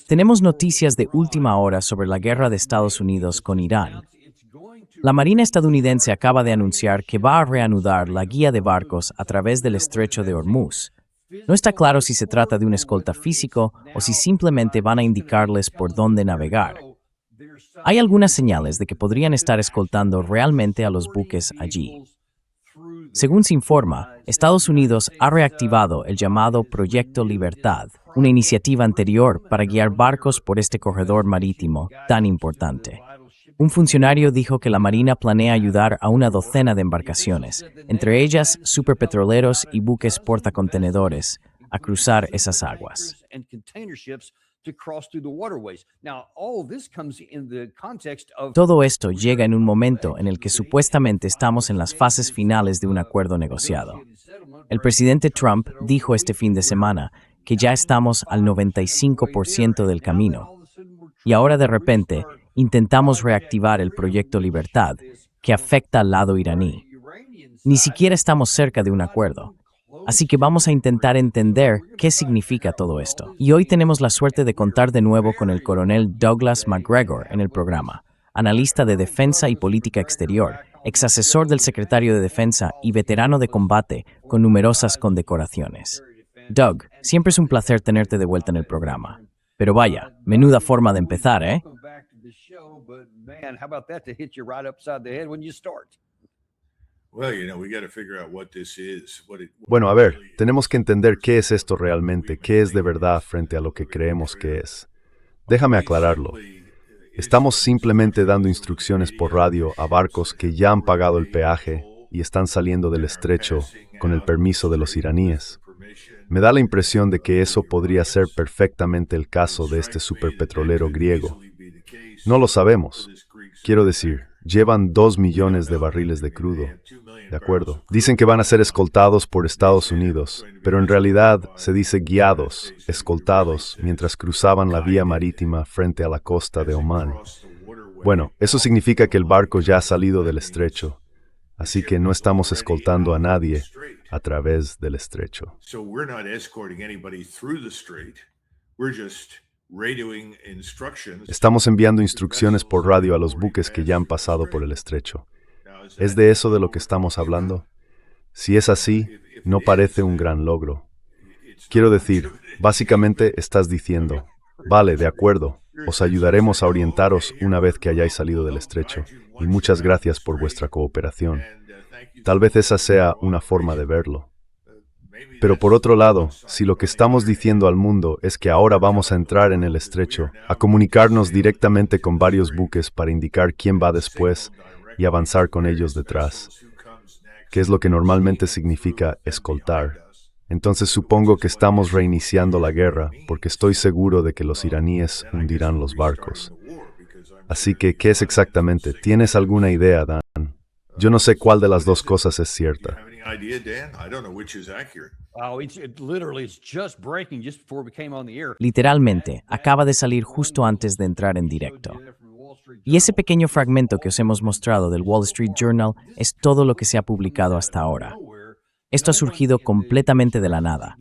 Tenemos noticias de última hora sobre la guerra de Estados Unidos con Irán. La Marina estadounidense acaba de anunciar que va a reanudar la guía de barcos a través del estrecho de Hormuz. No está claro si se trata de un escolta físico o si simplemente van a indicarles por dónde navegar. Hay algunas señales de que podrían estar escoltando realmente a los buques allí. Según se informa, Estados Unidos ha reactivado el llamado Proyecto Libertad, una iniciativa anterior para guiar barcos por este corredor marítimo tan importante. Un funcionario dijo que la Marina planea ayudar a una docena de embarcaciones, entre ellas superpetroleros y buques portacontenedores, a cruzar esas aguas. Todo esto llega en un momento en el que supuestamente estamos en las fases finales de un acuerdo negociado. El presidente Trump dijo este fin de semana que ya estamos al 95% del camino. Y ahora de repente intentamos reactivar el Proyecto Libertad, que afecta al lado iraní. Ni siquiera estamos cerca de un acuerdo. Así que vamos a intentar entender qué significa todo esto. Y hoy tenemos la suerte de contar de nuevo con el coronel Douglas McGregor en el programa, analista de defensa y política exterior, exasesor del secretario de Defensa y veterano de combate con numerosas condecoraciones. Doug, siempre es un placer tenerte de vuelta en el programa. Pero vaya, menuda forma de empezar, ¿eh? Bueno, a ver, tenemos que entender qué es esto realmente, qué es de verdad frente a lo que creemos que es. Déjame aclararlo. Estamos simplemente dando instrucciones por radio a barcos que ya han pagado el peaje y están saliendo del estrecho con el permiso de los iraníes. Me da la impresión de que eso podría ser perfectamente el caso de este superpetrolero griego. No lo sabemos. Quiero decir, llevan 2 millones de barriles de crudo. ¿De acuerdo? Dicen que van a ser escoltados por Estados Unidos, pero en realidad se dice guiados, escoltados, mientras cruzaban la vía marítima frente a la costa de Omán. Bueno, eso significa que el barco ya ha salido del estrecho, así que no estamos escoltando a nadie a través del estrecho. Estamos enviando instrucciones por radio a los buques que ya han pasado por el estrecho. ¿Es de eso de lo que estamos hablando? Si es así, no parece un gran logro. Quiero decir, básicamente estás diciendo, vale, de acuerdo, os ayudaremos a orientaros una vez que hayáis salido del estrecho, y muchas gracias por vuestra cooperación. Tal vez esa sea una forma de verlo. Pero por otro lado, si lo que estamos diciendo al mundo es que ahora vamos a entrar en el estrecho, a comunicarnos directamente con varios buques para indicar quién va después y avanzar con ellos detrás, que es lo que normalmente significa escoltar, entonces supongo que estamos reiniciando la guerra porque estoy seguro de que los iraníes hundirán los barcos. Así que, ¿qué es exactamente? ¿Tienes alguna idea, Dan? Yo no sé cuál de las dos cosas es cierta. Literalmente, acaba de salir justo antes de entrar en directo. Y ese pequeño fragmento que os hemos mostrado del Wall Street Journal es todo lo que se ha publicado hasta ahora. Esto ha surgido completamente de la nada.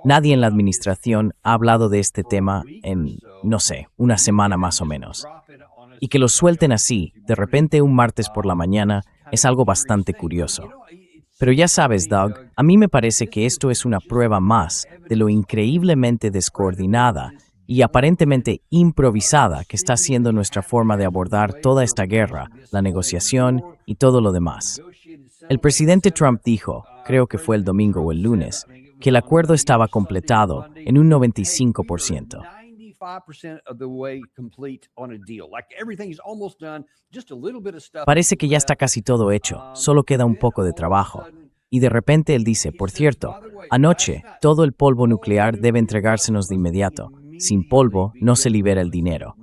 Nadie en la administración ha hablado de este tema en, no sé, una semana más o menos. Y que lo suelten así, de repente un martes por la mañana, es algo bastante curioso. Pero ya sabes, Doug, a mí me parece que esto es una prueba más de lo increíblemente descoordinada y aparentemente improvisada que está siendo nuestra forma de abordar toda esta guerra, la negociación y todo lo demás. El presidente Trump dijo, creo que fue el domingo o el lunes, que el acuerdo estaba completado en un 95%. Parece que ya está casi todo hecho, solo queda un poco de trabajo. Y de repente él dice, por cierto, anoche todo el polvo nuclear debe entregársenos de inmediato. Sin polvo no se libera el dinero.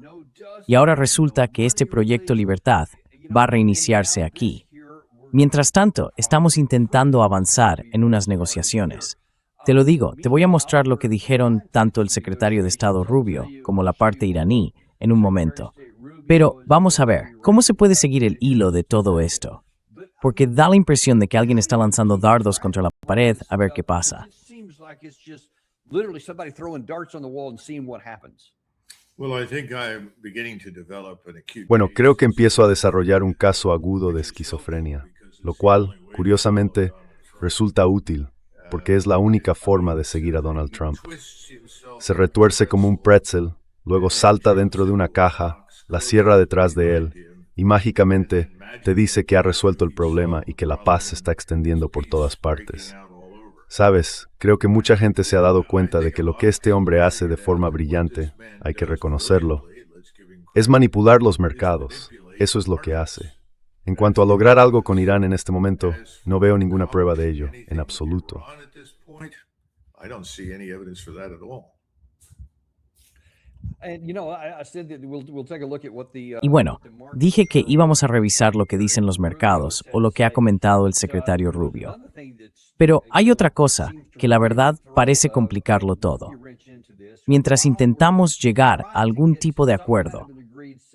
Y ahora resulta que este proyecto Libertad va a reiniciarse aquí. Mientras tanto, estamos intentando avanzar en unas negociaciones. Te lo digo, te voy a mostrar lo que dijeron tanto el secretario de Estado Rubio como la parte iraní en un momento. Pero vamos a ver, ¿cómo se puede seguir el hilo de todo esto? Porque da la impresión de que alguien está lanzando dardos contra la pared a ver qué pasa. Literally somebody throwing darts on the wall and seeing what happens. Bueno, creo que empiezo a desarrollar un caso agudo de esquizofrenia, lo cual, curiosamente, resulta útil, porque es la única forma de seguir a Donald Trump. Se retuerce como un pretzel, luego salta dentro de una caja, la cierra detrás de él, y mágicamente te dice que ha resuelto el problema y que la paz se está extendiendo por todas partes. Sabes, creo que mucha gente se ha dado cuenta de que lo que este hombre hace de forma brillante, hay que reconocerlo, es manipular los mercados. Eso es lo que hace. En cuanto a lograr algo con Irán en este momento, no veo ninguna prueba de ello, en absoluto. Y bueno, dije que íbamos a revisar lo que dicen los mercados o lo que ha comentado el secretario Rubio. Pero hay otra cosa que la verdad parece complicarlo todo. Mientras intentamos llegar a algún tipo de acuerdo,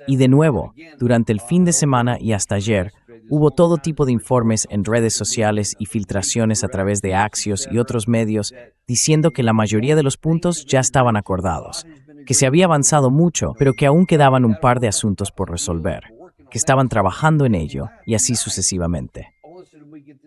y de nuevo, durante el fin de semana y hasta ayer, hubo todo tipo de informes en redes sociales y filtraciones a través de Axios y otros medios diciendo que la mayoría de los puntos ya estaban acordados, que se había avanzado mucho, pero que aún quedaban un par de asuntos por resolver, que estaban trabajando en ello y así sucesivamente.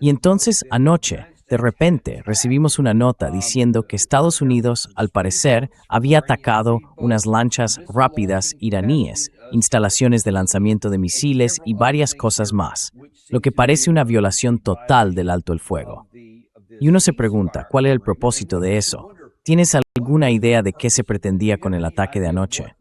Y entonces, anoche, de repente, recibimos una nota diciendo que Estados Unidos, al parecer, había atacado unas lanchas rápidas iraníes, instalaciones de lanzamiento de misiles y varias cosas más, lo que parece una violación total del alto el fuego. Y uno se pregunta, ¿cuál era el propósito de eso? ¿Tienes alguna idea de qué se pretendía con el ataque de anoche?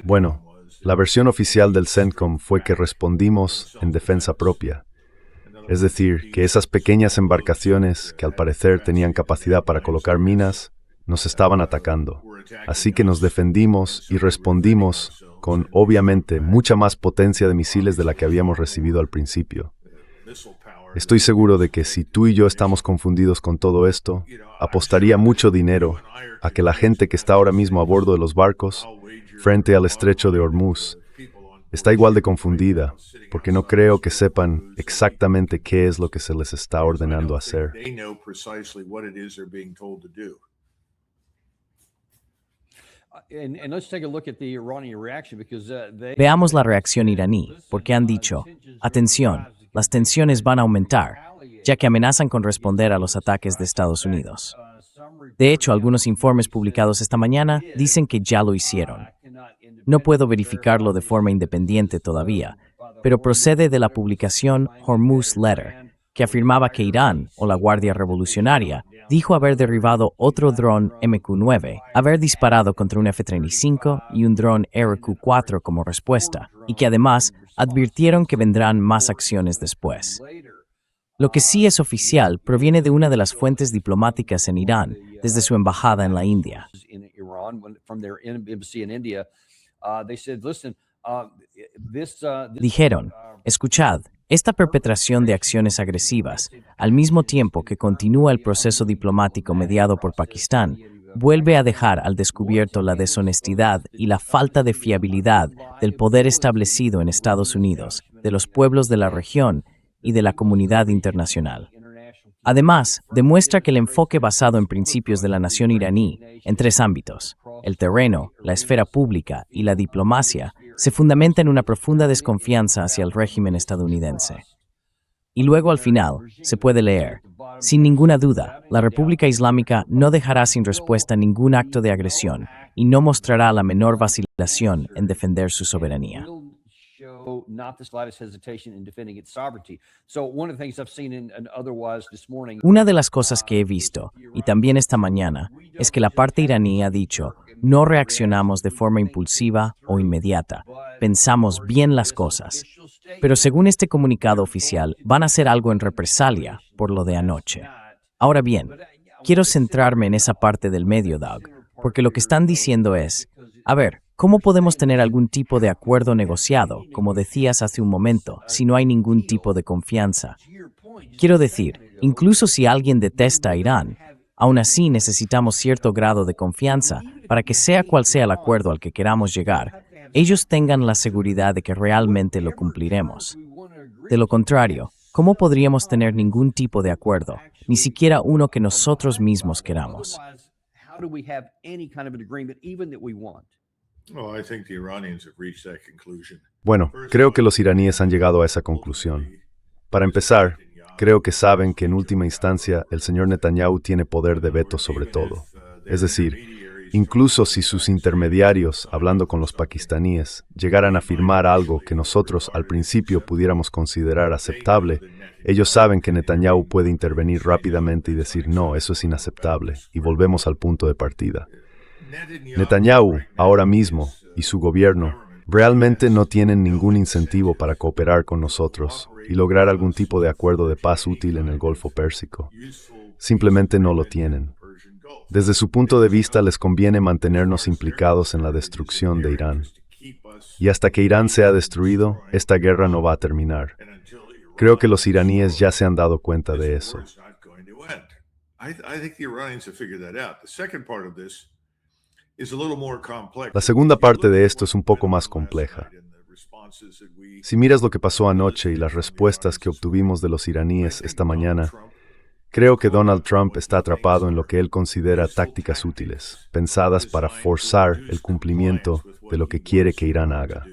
Bueno, la versión oficial del CENTCOM fue que respondimos en defensa propia. Es decir, que esas pequeñas embarcaciones, que al parecer tenían capacidad para colocar minas, nos estaban atacando. Así que nos defendimos y respondimos con, obviamente, mucha más potencia de misiles de la que habíamos recibido al principio. Estoy seguro de que si tú y yo estamos confundidos con todo esto, apostaría mucho dinero a que la gente que está ahora mismo a bordo de los barcos, frente al estrecho de Hormuz, está igual de confundida, porque no creo que sepan exactamente qué es lo que se les está ordenando hacer. Veamos la reacción iraní, porque han dicho, atención, las tensiones van a aumentar, ya que amenazan con responder a los ataques de Estados Unidos. De hecho, algunos informes publicados esta mañana dicen que ya lo hicieron. No puedo verificarlo de forma independiente todavía, pero procede de la publicación Hormuz Letter, que afirmaba que Irán, o la Guardia Revolucionaria, dijo haber derribado otro dron MQ-9, haber disparado contra un F-35 y un dron RQ-4 como respuesta, y que además advirtieron que vendrán más acciones después. Lo que sí es oficial proviene de una de las fuentes diplomáticas en Irán, desde su embajada en la India. Dijeron, escuchad, esta perpetración de acciones agresivas, al mismo tiempo que continúa el proceso diplomático mediado por Pakistán, vuelve a dejar al descubierto la deshonestidad y la falta de fiabilidad del poder establecido en Estados Unidos, de los pueblos de la región y de la comunidad internacional. Además, demuestra que el enfoque basado en principios de la nación iraní, en tres ámbitos, el terreno, la esfera pública y la diplomacia, se fundamenta en una profunda desconfianza hacia el régimen estadounidense. Y luego al final, se puede leer, sin ninguna duda, la República Islámica no dejará sin respuesta ningún acto de agresión y no mostrará la menor vacilación en defender su soberanía. Una de las cosas que he visto, y también esta mañana, es que la parte iraní ha dicho, no reaccionamos de forma impulsiva o inmediata, pensamos bien las cosas. Pero según este comunicado oficial, van a hacer algo en represalia por lo de anoche. Ahora bien, quiero centrarme en esa parte del medio, Doug, porque lo que están diciendo es, a ver, ¿cómo podemos tener algún tipo de acuerdo negociado, como decías hace un momento, si no hay ningún tipo de confianza? Quiero decir, incluso si alguien detesta a Irán, aún así necesitamos cierto grado de confianza para que sea cual sea el acuerdo al que queramos llegar, ellos tengan la seguridad de que realmente lo cumpliremos. De lo contrario, ¿cómo podríamos tener ningún tipo de acuerdo, ni siquiera uno que nosotros mismos queramos? Otherwise, how do we have any kind of an agreement, even that we want? Well, I think the Iranians have reached that conclusion. Bueno, creo que los iraníes han llegado a esa conclusión. Para empezar, creo que saben que en última instancia el señor Netanyahu tiene poder de veto sobre todo. Es decir, incluso si sus intermediarios, hablando con los pakistaníes, llegaran a firmar algo que nosotros al principio pudiéramos considerar aceptable, ellos saben que Netanyahu puede intervenir rápidamente y decir no, eso es inaceptable, y volvemos al punto de partida. Netanyahu, ahora mismo, y su gobierno, realmente no tienen ningún incentivo para cooperar con nosotros y lograr algún tipo de acuerdo de paz útil en el Golfo Pérsico. Simplemente no lo tienen. Desde su punto de vista les conviene mantenernos implicados en la destrucción de Irán. Y hasta que Irán sea destruido, esta guerra no va a terminar. Creo que los iraníes ya se han dado cuenta de eso. La segunda parte de esto es un poco más compleja. Si miras lo que pasó anoche y las respuestas que obtuvimos de los iraníes esta mañana, creo que Donald Trump está atrapado en lo que él considera tácticas útiles, pensadas para forzar el cumplimiento de lo que quiere que Irán haga.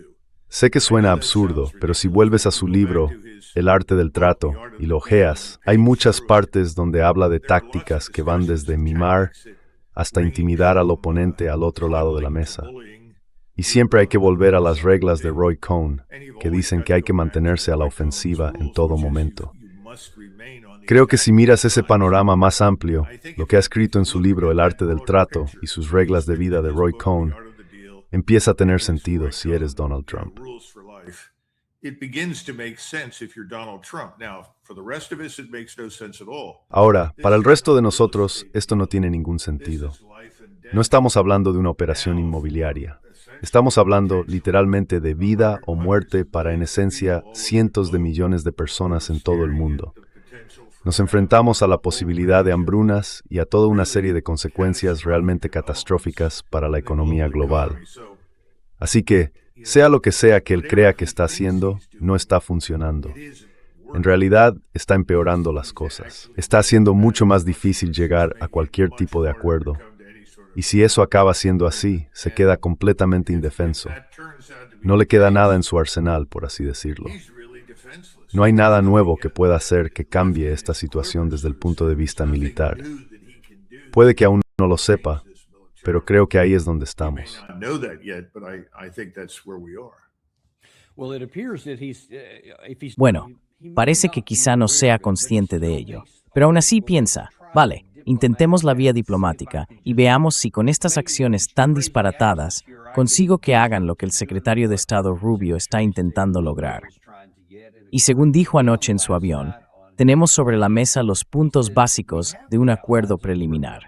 Sé que suena absurdo, pero si vuelves a su libro, El arte del trato, y lo ojeas, hay muchas partes donde habla de tácticas que van desde mimar hasta intimidar al oponente al otro lado de la mesa. Y siempre hay que volver a las reglas de Roy Cohn, que dicen que hay que mantenerse a la ofensiva en todo momento. Creo que si miras ese panorama más amplio, lo que ha escrito en su libro El arte del trato y sus reglas de vida de Roy Cohn, empieza a tener sentido si eres Donald Trump. Ahora, para el resto de nosotros, esto no tiene ningún sentido. No estamos hablando de una operación inmobiliaria. Estamos hablando literalmente de vida o muerte para, en esencia, cientos de millones de personas en todo el mundo. Nos enfrentamos a la posibilidad de hambrunas y a toda una serie de consecuencias realmente catastróficas para la economía global. Así que, sea lo que sea que él crea que está haciendo, no está funcionando. En realidad, está empeorando las cosas. Está haciendo mucho más difícil llegar a cualquier tipo de acuerdo. Y si eso acaba siendo así, se queda completamente indefenso. No le queda nada en su arsenal, por así decirlo. No hay nada nuevo que pueda hacer que cambie esta situación desde el punto de vista militar. Puede que aún no lo sepa, pero creo que ahí es donde estamos. Bueno, parece que quizá no sea consciente de ello, pero aún así piensa, vale, intentemos la vía diplomática y veamos si con estas acciones tan disparatadas consigo que hagan lo que el secretario de Estado Rubio está intentando lograr. Y según dijo anoche en su avión, tenemos sobre la mesa los puntos básicos de un acuerdo preliminar.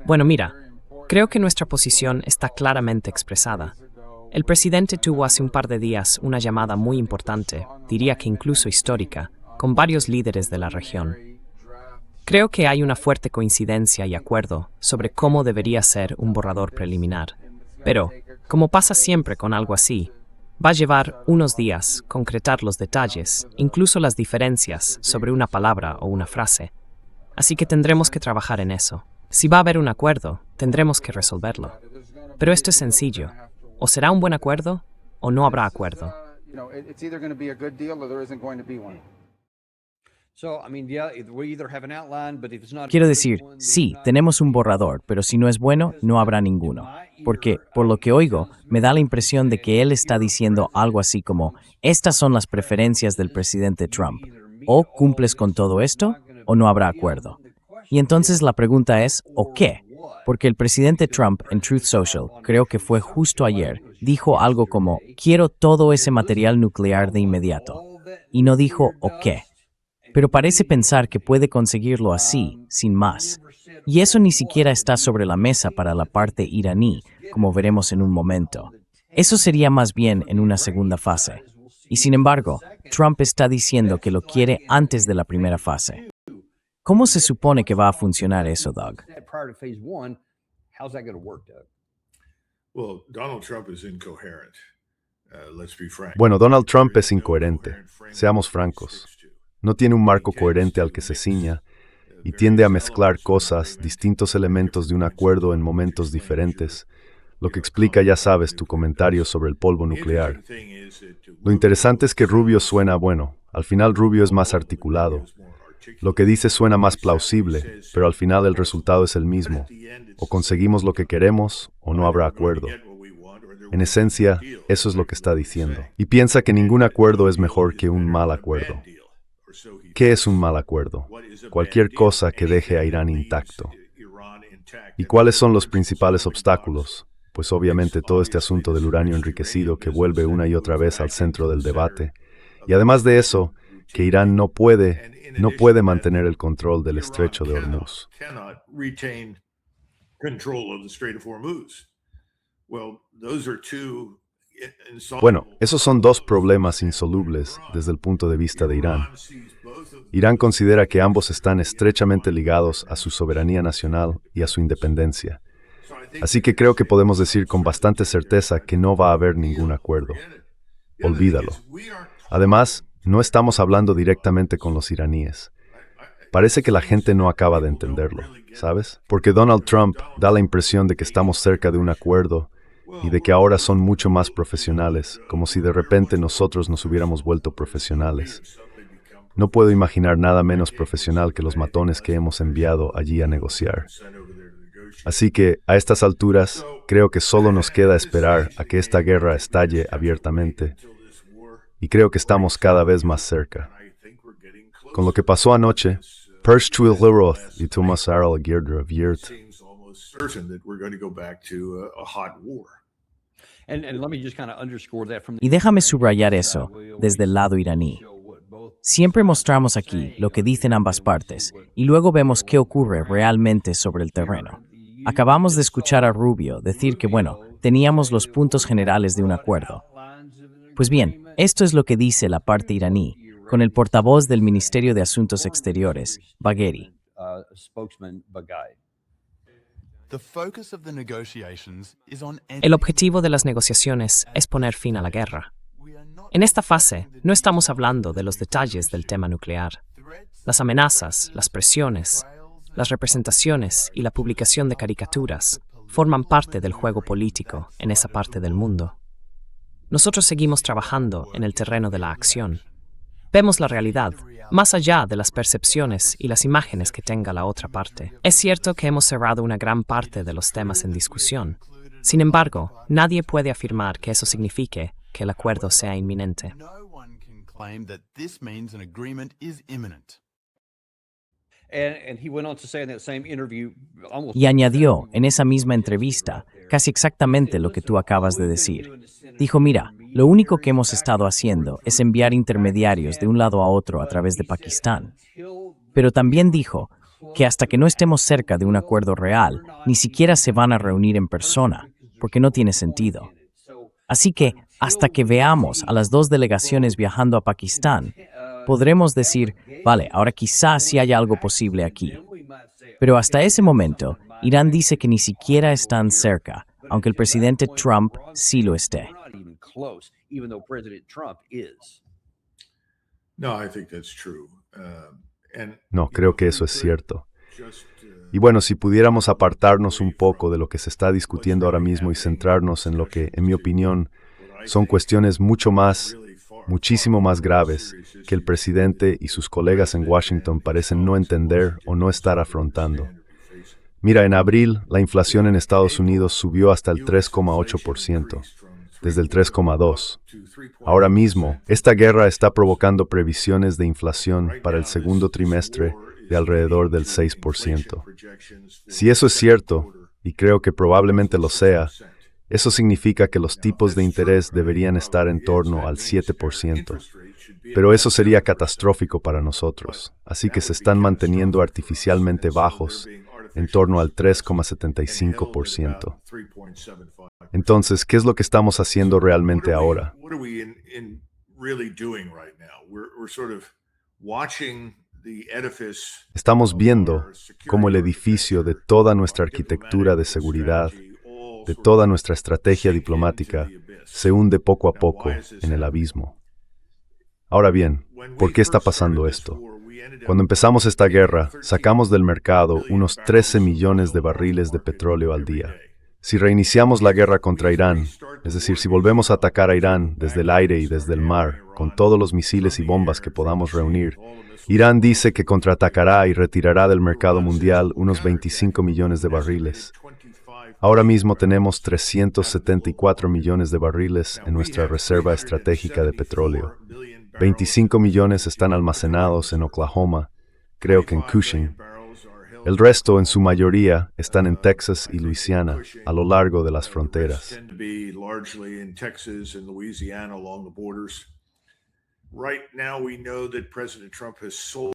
Bueno, mira, creo que nuestra posición está claramente expresada. El presidente tuvo hace un par de días una llamada muy importante, diría que incluso histórica, con varios líderes de la región. Creo que hay una fuerte coincidencia y acuerdo sobre cómo debería ser un borrador preliminar. Pero, como pasa siempre con algo así, va a llevar unos días concretar los detalles, incluso las diferencias sobre una palabra o una frase. Así que tendremos que trabajar en eso. Si va a haber un acuerdo, tendremos que resolverlo. Pero esto es sencillo. O será un buen acuerdo, o no habrá acuerdo. Quiero decir, sí, tenemos un borrador, pero si no es bueno, no habrá ninguno. Porque, por lo que oigo, me da la impresión de que él está diciendo algo así como, estas son las preferencias del presidente Trump. O cumples con todo esto, o no habrá acuerdo. Y entonces la pregunta es, ¿o qué? Porque el presidente Trump en Truth Social, creo que fue justo ayer, dijo algo como, quiero todo ese material nuclear de inmediato. Y no dijo, ¿o qué? Pero parece pensar que puede conseguirlo así, sin más. Y eso ni siquiera está sobre la mesa para la parte iraní, como veremos en un momento. Eso sería más bien en una segunda fase. Y sin embargo, Trump está diciendo que lo quiere antes de la primera fase. ¿Cómo se supone que va a funcionar eso, Doug? Well, Donald Trump is incoherent. Let's be frank. Bueno, Donald Trump es incoherente, seamos francos. No tiene un marco coherente al que se ciña y tiende a mezclar cosas, distintos elementos de un acuerdo en momentos diferentes, lo que explica, ya sabes, tu comentario sobre el polvo nuclear. Lo interesante es que Rubio suena, bueno, al final Rubio es más articulado. Lo que dice suena más plausible, pero al final el resultado es el mismo. O conseguimos lo que queremos, o no habrá acuerdo. En esencia, eso es lo que está diciendo. Y piensa que ningún acuerdo es mejor que un mal acuerdo. ¿Qué es un mal acuerdo? Cualquier cosa que deje a Irán intacto. ¿Y cuáles son los principales obstáculos? Pues obviamente todo este asunto del uranio enriquecido que vuelve una y otra vez al centro del debate. Y además de eso, que Irán no puede mantener el control del estrecho de Hormuz. Bueno, esos son dos problemas insolubles desde el punto de vista de Irán. Irán considera que ambos están estrechamente ligados a su soberanía nacional y a su independencia. Así que creo que podemos decir con bastante certeza que no va a haber ningún acuerdo. Olvídalo. Además, no estamos hablando directamente con los iraníes. Parece que la gente no acaba de entenderlo, ¿sabes? Porque Donald Trump da la impresión de que estamos cerca de un acuerdo y de que ahora son mucho más profesionales, como si de repente nosotros nos hubiéramos vuelto profesionales. No puedo imaginar nada menos profesional que los matones que hemos enviado allí a negociar. Así que, a estas alturas, creo que solo nos queda esperar a que esta guerra estalle abiertamente, y creo que estamos cada vez más cerca. Con lo que pasó anoche, Persh Twilliroth y Thomas Arl Girdra Viert. Y déjame subrayar eso desde el lado iraní. Siempre mostramos aquí lo que dicen ambas partes y luego vemos qué ocurre realmente sobre el terreno. Acabamos de escuchar a Rubio decir que, bueno, teníamos los puntos generales de un acuerdo. Pues bien, esto es lo que dice la parte iraní, con el portavoz del Ministerio de Asuntos Exteriores, Bagheri. El objetivo de las negociaciones es poner fin a la guerra. En esta fase, no estamos hablando de los detalles del tema nuclear. Las amenazas, las presiones, las representaciones y la publicación de caricaturas forman parte del juego político en esa parte del mundo. Nosotros seguimos trabajando en el terreno de la acción. Vemos la realidad, más allá de las percepciones y las imágenes que tenga la otra parte. Es cierto que hemos cerrado una gran parte de los temas en discusión. Sin embargo, nadie puede afirmar que eso signifique que el acuerdo sea inminente. Y añadió en esa misma entrevista casi exactamente lo que tú acabas de decir. Dijo, mira, lo único que hemos estado haciendo es enviar intermediarios de un lado a otro a través de Pakistán. Pero también dijo que hasta que no estemos cerca de un acuerdo real, ni siquiera se van a reunir en persona, porque no tiene sentido. Así que, hasta que veamos a las dos delegaciones viajando a Pakistán, podremos decir, vale, ahora quizás sí haya algo posible aquí. Pero hasta ese momento, Irán dice que ni siquiera están cerca, aunque el presidente Trump sí lo esté. No, creo que eso es cierto. Y bueno, si pudiéramos apartarnos un poco de lo que se está discutiendo ahora mismo y centrarnos en lo que, en mi opinión, son cuestiones muchísimo más graves que el presidente y sus colegas en Washington parecen no entender o no estar afrontando. Mira, en abril, la inflación en Estados Unidos subió hasta el 3,8%, desde el 3,2%. Ahora mismo, esta guerra está provocando previsiones de inflación para el segundo trimestre de alrededor del 6%. Si eso es cierto, y creo que probablemente lo sea, eso significa que los tipos de interés deberían estar en torno al 7%. Pero eso sería catastrófico para nosotros, así que se están manteniendo artificialmente bajos, en torno al 3,75%. Entonces, ¿qué es lo que estamos haciendo realmente ahora? Estamos viendo cómo el edificio de toda nuestra arquitectura de seguridad, de toda nuestra estrategia diplomática se hunde poco a poco en el abismo. Ahora bien, ¿por qué está pasando esto? Cuando empezamos esta guerra, sacamos del mercado unos 13 millones de barriles de petróleo al día. Si reiniciamos la guerra contra Irán, es decir, si volvemos a atacar a Irán desde el aire y desde el mar, con todos los misiles y bombas que podamos reunir, Irán dice que contraatacará y retirará del mercado mundial unos 25 millones de barriles. Ahora mismo tenemos 374 millones de barriles en nuestra reserva estratégica de petróleo. 25 millones están almacenados en Oklahoma, creo que en Cushing. El resto, en su mayoría, están en Texas y Luisiana, a lo largo de las fronteras.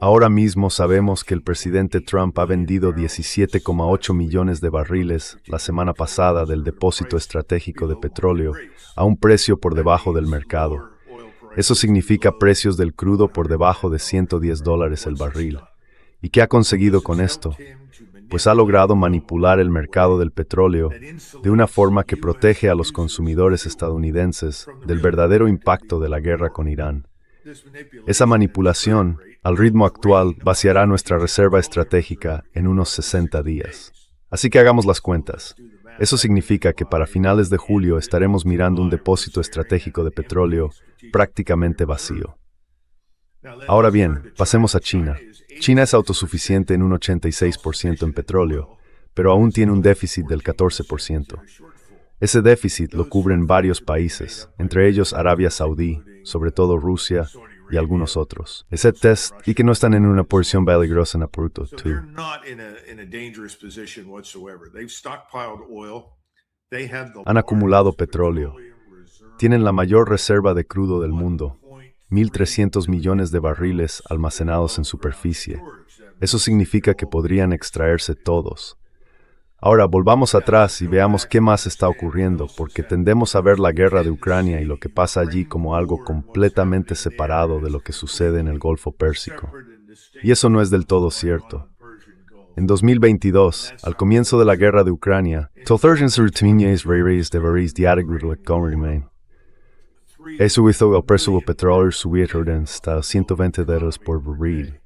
Ahora mismo sabemos que el presidente Trump ha vendido 17,8 millones de barriles la semana pasada del depósito estratégico de petróleo a un precio por debajo del mercado. Eso significa precios del crudo por debajo de $110 el barril. ¿Y qué ha conseguido con esto? Pues ha logrado manipular el mercado del petróleo de una forma que protege a los consumidores estadounidenses del verdadero impacto de la guerra con Irán. Esa manipulación, al ritmo actual, vaciará nuestra reserva estratégica en unos 60 días. Así que hagamos las cuentas. Eso significa que para finales de julio estaremos mirando un depósito estratégico de petróleo prácticamente vacío. Ahora bien, pasemos a China. China es autosuficiente en un 86% en petróleo, pero aún tiene un déficit del 14%. Ese déficit lo cubren varios países, entre ellos Arabia Saudí, sobre todo Rusia y algunos otros. Ese test y que no están en una posición peligrosa en absoluto. Han acumulado petróleo. Tienen la mayor reserva de crudo del mundo. 1.300 millones de barriles almacenados en superficie. Eso significa que podrían extraerse todos. Ahora volvamos atrás y veamos qué más está ocurriendo, porque tendemos a ver la guerra de Ucrania y lo que pasa allí como algo completamente separado de lo que sucede en el Golfo Pérsico. Y eso no es del todo cierto. En 2022, al comienzo de la guerra de Ucrania, eso hizo el precio del petróleo subir hasta $120 por barril.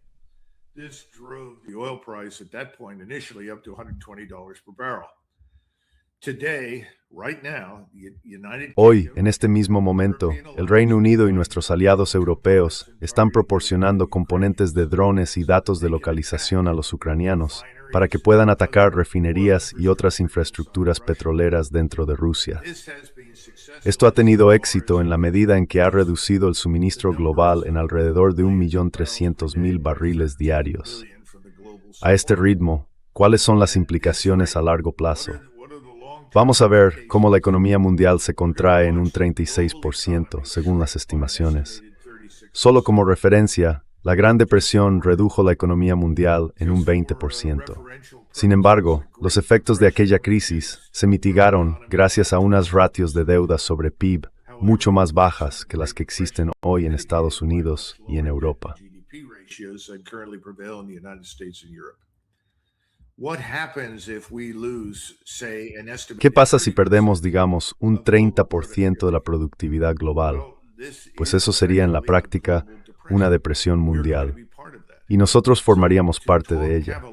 Hoy, en este mismo momento, el Reino Unido y nuestros aliados europeos están proporcionando componentes de drones y datos de localización a los ucranianos para que puedan atacar refinerías y otras infraestructuras petroleras dentro de Rusia. Esto ha tenido éxito en la medida en que ha reducido el suministro global en alrededor de 1.300.000 barriles diarios. A este ritmo, ¿cuáles son las implicaciones a largo plazo? Vamos a ver cómo la economía mundial se contrae en un 36%, según las estimaciones. Solo como referencia, la Gran Depresión redujo la economía mundial en un 20%. Sin embargo, los efectos de aquella crisis se mitigaron gracias a unas ratios de deuda sobre PIB mucho más bajas que las que existen hoy en Estados Unidos y en Europa. ¿Qué pasa si perdemos, digamos, un 30% de la productividad global? Pues eso sería en la práctica una depresión mundial, y nosotros formaríamos parte de ella.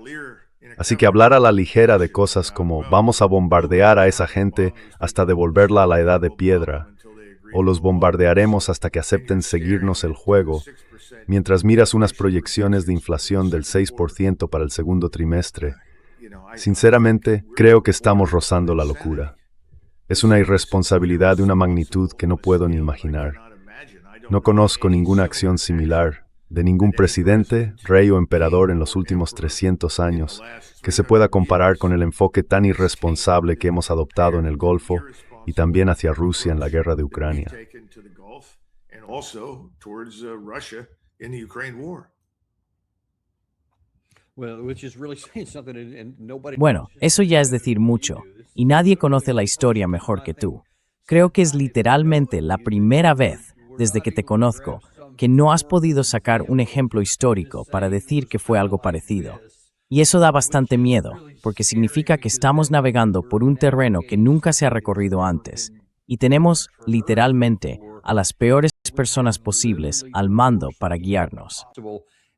Así que hablar a la ligera de cosas como vamos a bombardear a esa gente hasta devolverla a la edad de piedra, o los bombardearemos hasta que acepten seguirnos el juego, mientras miras unas proyecciones de inflación del 6% para el segundo trimestre, sinceramente, creo que estamos rozando la locura. Es una irresponsabilidad de una magnitud que no puedo ni imaginar. No conozco ninguna acción similar, de ningún presidente, rey o emperador en los últimos 300 años, que se pueda comparar con el enfoque tan irresponsable que hemos adoptado en el Golfo y también hacia Rusia en la guerra de Ucrania. Bueno, eso ya es decir mucho, y nadie conoce la historia mejor que tú. Creo que es literalmente la primera vez, desde que te conozco, que no has podido sacar un ejemplo histórico para decir que fue algo parecido. Y eso da bastante miedo, porque significa que estamos navegando por un terreno que nunca se ha recorrido antes, y tenemos, literalmente, a las peores personas posibles al mando para guiarnos.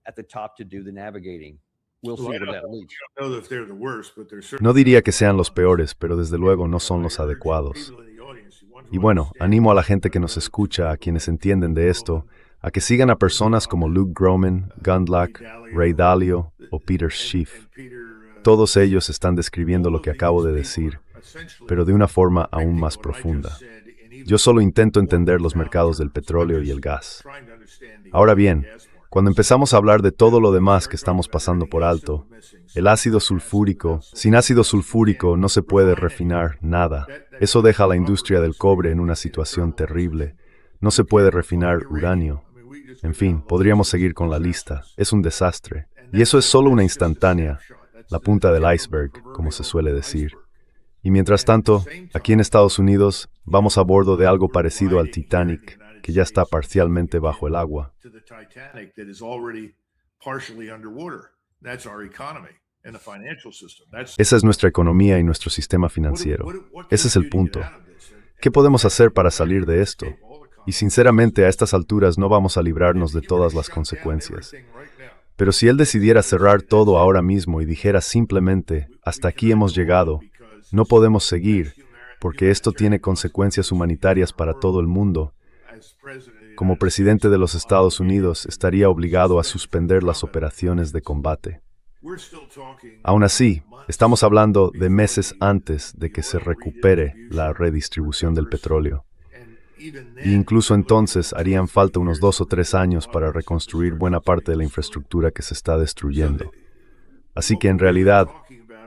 At the top to do the navigating. We'll see where that leads. I don't know if they're the worst, but they're certainly No diría que sean los peores, pero desde luego no son los adecuados. people in the audience who want to Y bueno, understand animo a la gente que nos escucha, a quienes entienden de esto, a que sigan a personas como Luke Gromen, Gundlach, Ray Dalio o Peter Schiff. Peter, Todos ellos están describiendo lo que acabo de decir, pero de una forma aún más profunda. Yo solo intento entender los mercados del petróleo y el gas. trying to understand the Ahora bien, cuando empezamos a hablar de todo lo demás que estamos pasando por alto, el ácido sulfúrico, sin ácido sulfúrico no se puede refinar nada. Eso deja a la industria del cobre en una situación terrible. No se puede refinar uranio. En fin, podríamos seguir con la lista. Es un desastre. Y eso es solo una instantánea, la punta del iceberg, como se suele decir. Y mientras tanto, aquí en Estados Unidos, vamos a bordo de algo parecido al Titanic, que ya está parcialmente bajo el agua. to the Titanic that is already partially underwater. That's our economy and the financial system. That's Esa es nuestra economía y nuestro sistema financiero. Ese es el punto. ¿Qué podemos hacer para salir de esto? Y sinceramente, a estas alturas no vamos a librarnos de todas las consecuencias. Pero si él decidiera cerrar todo ahora mismo y dijera simplemente, hasta aquí hemos llegado, no podemos seguir, porque esto tiene consecuencias humanitarias para todo el mundo, como presidente de los Estados Unidos estaría obligado a suspender las operaciones de combate. Aún así, estamos hablando de meses antes de que se recupere la redistribución del petróleo. E incluso entonces harían falta unos 2 o 3 años para reconstruir buena parte de la infraestructura que se está destruyendo. Así que en realidad,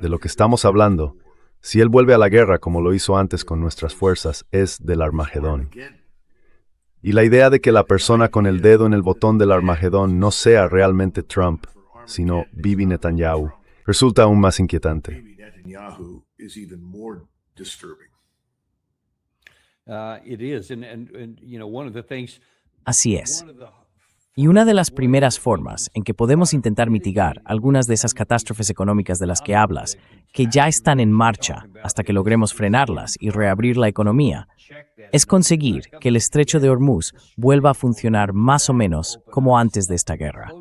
de lo que estamos hablando, si él vuelve a la guerra como lo hizo antes con nuestras fuerzas, es del Armagedón. Y la idea de que la persona con el dedo en el botón del Armagedón no sea realmente Trump, sino Bibi Netanyahu, resulta aún más inquietante. Bibi Netanyahu is even more disturbing. It is, and one of the things. Así es. Y una de las primeras formas en que podemos intentar mitigar algunas de esas catástrofes económicas de las que hablas, que ya están en marcha hasta que logremos frenarlas y reabrir la economía, es conseguir que el estrecho de Hormuz vuelva a funcionar más o menos como antes de esta guerra.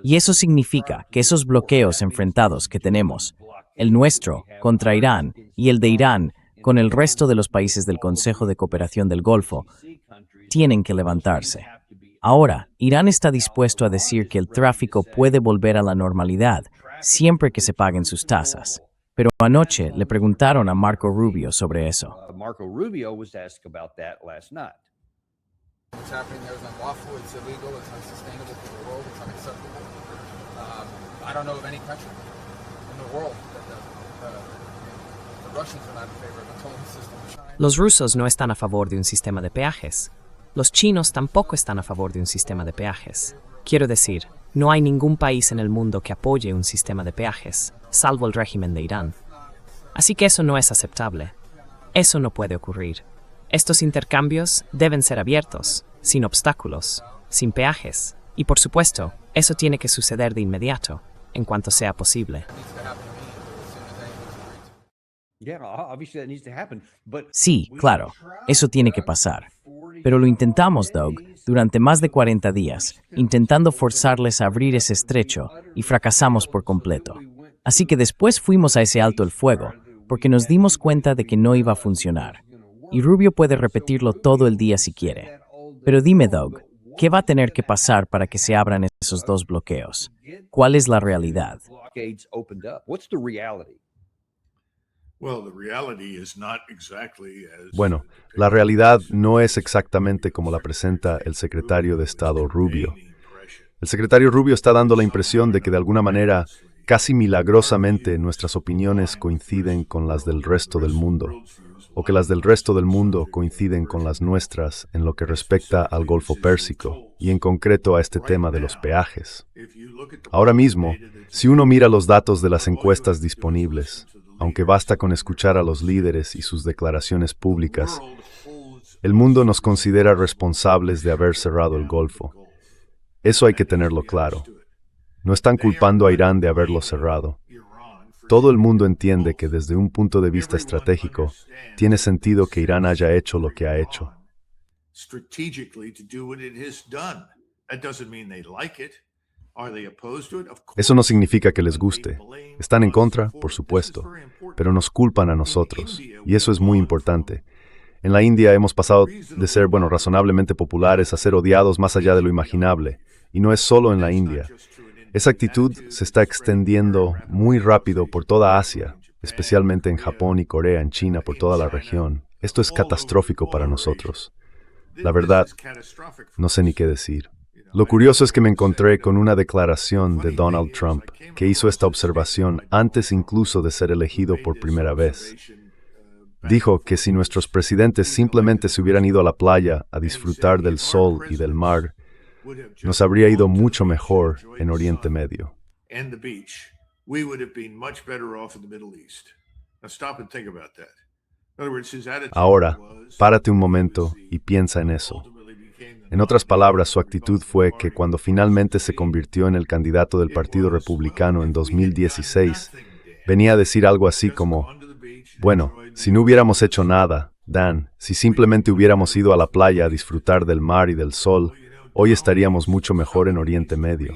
Y eso significa que esos bloqueos enfrentados que tenemos, el nuestro contra Irán y el de Irán con el resto de los países del Consejo de Cooperación del Golfo, tienen que levantarse. Ahora, Irán está dispuesto a decir que el tráfico puede volver a la normalidad siempre que se paguen sus tasas. Pero anoche le preguntaron a Marco Rubio sobre eso. Marco Rubio was asked about that last night. What's happening there is unlawful, it's illegal, it's unsustainable for the world, it's unacceptable. I don't know of any country in the world that the Russians are not in favor of a tolling system. Los rusos no están a favor de un sistema de peajes. Los chinos tampoco están a favor de un sistema de peajes. Quiero decir, no hay ningún país en el mundo que apoye un sistema de peajes, salvo el régimen de Irán. Así que eso no es aceptable. Eso no puede ocurrir. Estos intercambios deben ser abiertos, sin obstáculos, sin peajes. Y por supuesto, eso tiene que suceder de inmediato, en cuanto sea posible. Yeah, obviously that needs to happen, but Sí, claro, eso tiene que pasar. Pero lo intentamos, Doug, durante más de 40 días, intentando forzarles a abrir ese estrecho, y fracasamos por completo. Así que después fuimos a ese alto el fuego, porque nos dimos cuenta de que no iba a funcionar. Y Rubio puede repetirlo todo el día si quiere. Pero dime, Doug, ¿qué va a tener que pasar para que se abran esos 2 bloqueos? ¿Cuál es la realidad? blockades opened up. What's the reality? Well, the reality is not exactly as Bueno, la realidad no es exactamente como la presenta el secretario de Estado Rubio. El secretario Rubio está dando la impresión de que de alguna manera, casi milagrosamente, nuestras opiniones coinciden con las del resto del mundo, o que las del resto del mundo coinciden con las nuestras en lo que respecta al Golfo Pérsico, y en concreto a este tema de los peajes. Ahora mismo, si uno mira los datos de las encuestas disponibles, aunque basta con escuchar a los líderes y sus declaraciones públicas, el mundo nos considera responsables de haber cerrado el Golfo. Eso hay que tenerlo claro. No están culpando a Irán de haberlo cerrado. Todo el mundo entiende que desde un punto de vista estratégico, tiene sentido que Irán haya hecho lo que ha hecho. Eso no significa que les guste. Están en contra, por supuesto, pero nos culpan a nosotros, y eso es muy importante. En la India hemos pasado de ser, razonablemente populares a ser odiados más allá de lo imaginable, y no es solo en la India. Esa actitud se está extendiendo muy rápido por toda Asia, especialmente en Japón y Corea, en China, por toda la región. Esto es catastrófico para nosotros. La verdad, no sé ni qué decir. Lo curioso es que me encontré con una declaración de Donald Trump, que hizo esta observación antes incluso de ser elegido por primera vez. Dijo que si nuestros presidentes simplemente se hubieran ido a la playa a disfrutar del sol y del mar, nos habría ido mucho mejor en Oriente Medio. Ahora, párate un momento y piensa en eso. En otras palabras, su actitud fue que cuando finalmente se convirtió en el candidato del Partido Republicano en 2016, venía a decir algo así como, bueno, si no hubiéramos hecho nada, Dan, si simplemente hubiéramos ido a la playa a disfrutar del mar y del sol, hoy estaríamos mucho mejor en Oriente Medio.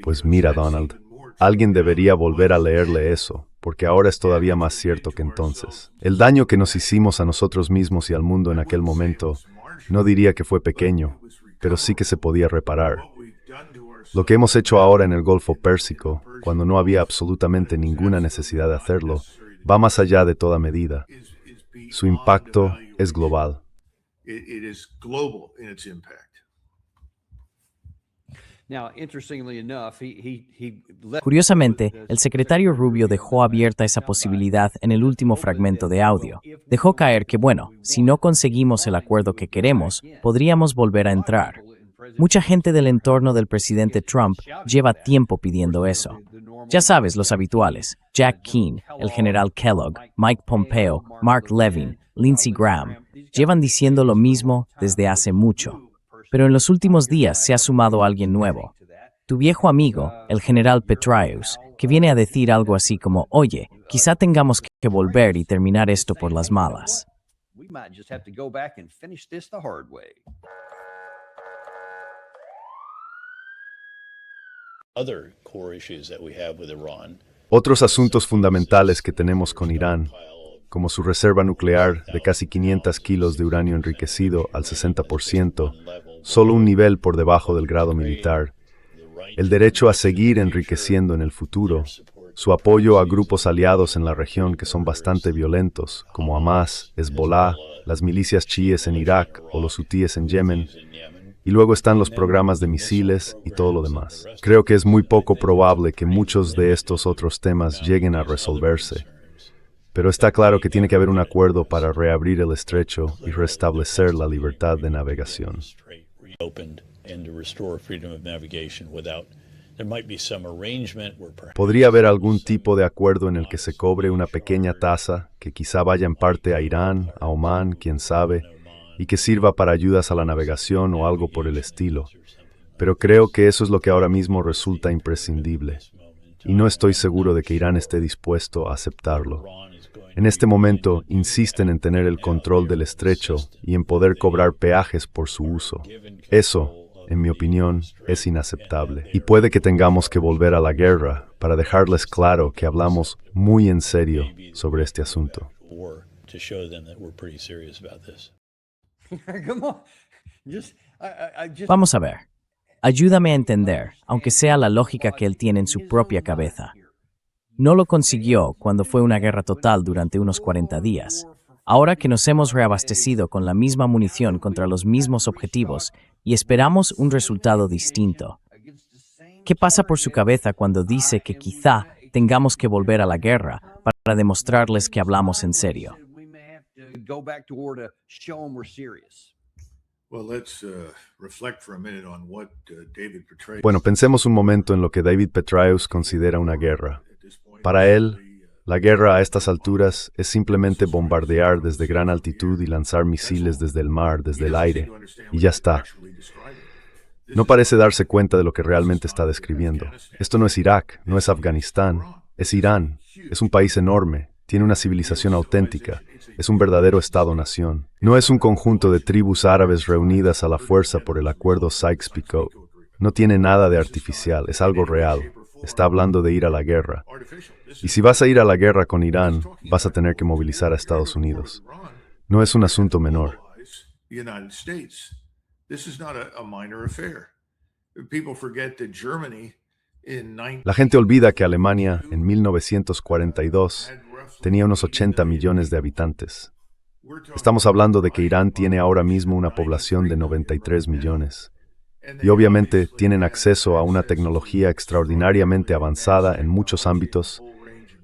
Pues mira, Donald, alguien debería volver a leerle eso, porque ahora es todavía más cierto que entonces. El daño que nos hicimos a nosotros mismos y al mundo en aquel momento, no diría que fue pequeño, pero sí que se podía reparar. Lo que hemos hecho ahora en el Golfo Pérsico, cuando no había absolutamente ninguna necesidad de hacerlo, va más allá de toda medida. Su impacto es global. Curiosamente, el secretario Rubio dejó abierta esa posibilidad en el último fragmento de audio. Dejó caer que, si no conseguimos el acuerdo que queremos, podríamos volver a entrar. Mucha gente del entorno del presidente Trump lleva tiempo pidiendo eso. Ya sabes, los habituales: Jack Keane, el general Kellogg, Mike Pompeo, Mark Levin, Lindsey Graham, llevan diciendo lo mismo desde hace mucho. Pero en los últimos días se ha sumado alguien nuevo. Tu viejo amigo, el general Petraeus, que viene a decir algo así como, oye, quizá tengamos que volver y terminar esto por las malas. Otros asuntos fundamentales que tenemos con Irán, como su reserva nuclear de casi 500 kilos de uranio enriquecido al 60%, solo un nivel por debajo del grado militar, el derecho a seguir enriqueciendo en el futuro, su apoyo a grupos aliados en la región que son bastante violentos, como Hamas, Hezbollah, las milicias chiíes en Irak o los hutíes en Yemen, y luego están los programas de misiles y todo lo demás. Creo que es muy poco probable que muchos de estos otros temas lleguen a resolverse. Pero está claro que tiene que haber un acuerdo para reabrir el estrecho y restablecer la libertad de navegación. Podría haber algún tipo de acuerdo en el que se cobre una pequeña tasa que quizá vaya en parte a Irán, a Omán, quién sabe, y que sirva para ayudas a la navegación o algo por el estilo. Pero creo que eso es lo que ahora mismo resulta imprescindible. Y no estoy seguro de que Irán esté dispuesto a aceptarlo. En este momento, insisten en tener el control del estrecho y en poder cobrar peajes por su uso. Eso, en mi opinión, es inaceptable. Y puede que tengamos que volver a la guerra para dejarles claro que hablamos muy en serio sobre este asunto. Vamos a ver. Ayúdame a entender, aunque sea la lógica que él tiene en su propia cabeza. No lo consiguió cuando fue una guerra total durante unos 40 días. Ahora que nos hemos reabastecido con la misma munición contra los mismos objetivos y esperamos un resultado distinto. ¿Qué pasa por su cabeza cuando dice que quizá tengamos que volver a la guerra para demostrarles que hablamos en serio? Bueno, pensemos un momento en lo que David Petraeus considera una guerra. Para él, la guerra a estas alturas es simplemente bombardear desde gran altitud y lanzar misiles desde el mar, desde el aire, y ya está. No parece darse cuenta de lo que realmente está describiendo. Esto no es Irak, no es Afganistán, es Irán. Es un país enorme, tiene una civilización auténtica, es un verdadero Estado-nación. No es un conjunto de tribus árabes reunidas a la fuerza por el acuerdo Sykes-Picot. No tiene nada de artificial, es algo real. Está hablando de ir a la guerra. Y si vas a ir a la guerra con Irán, vas a tener que movilizar a Estados Unidos. No es un asunto menor. La gente olvida que Alemania, en 1942, tenía unos 80 millones de habitantes. Estamos hablando de que Irán tiene ahora mismo una población de 93 millones. Y obviamente tienen acceso a una tecnología extraordinariamente avanzada en muchos ámbitos,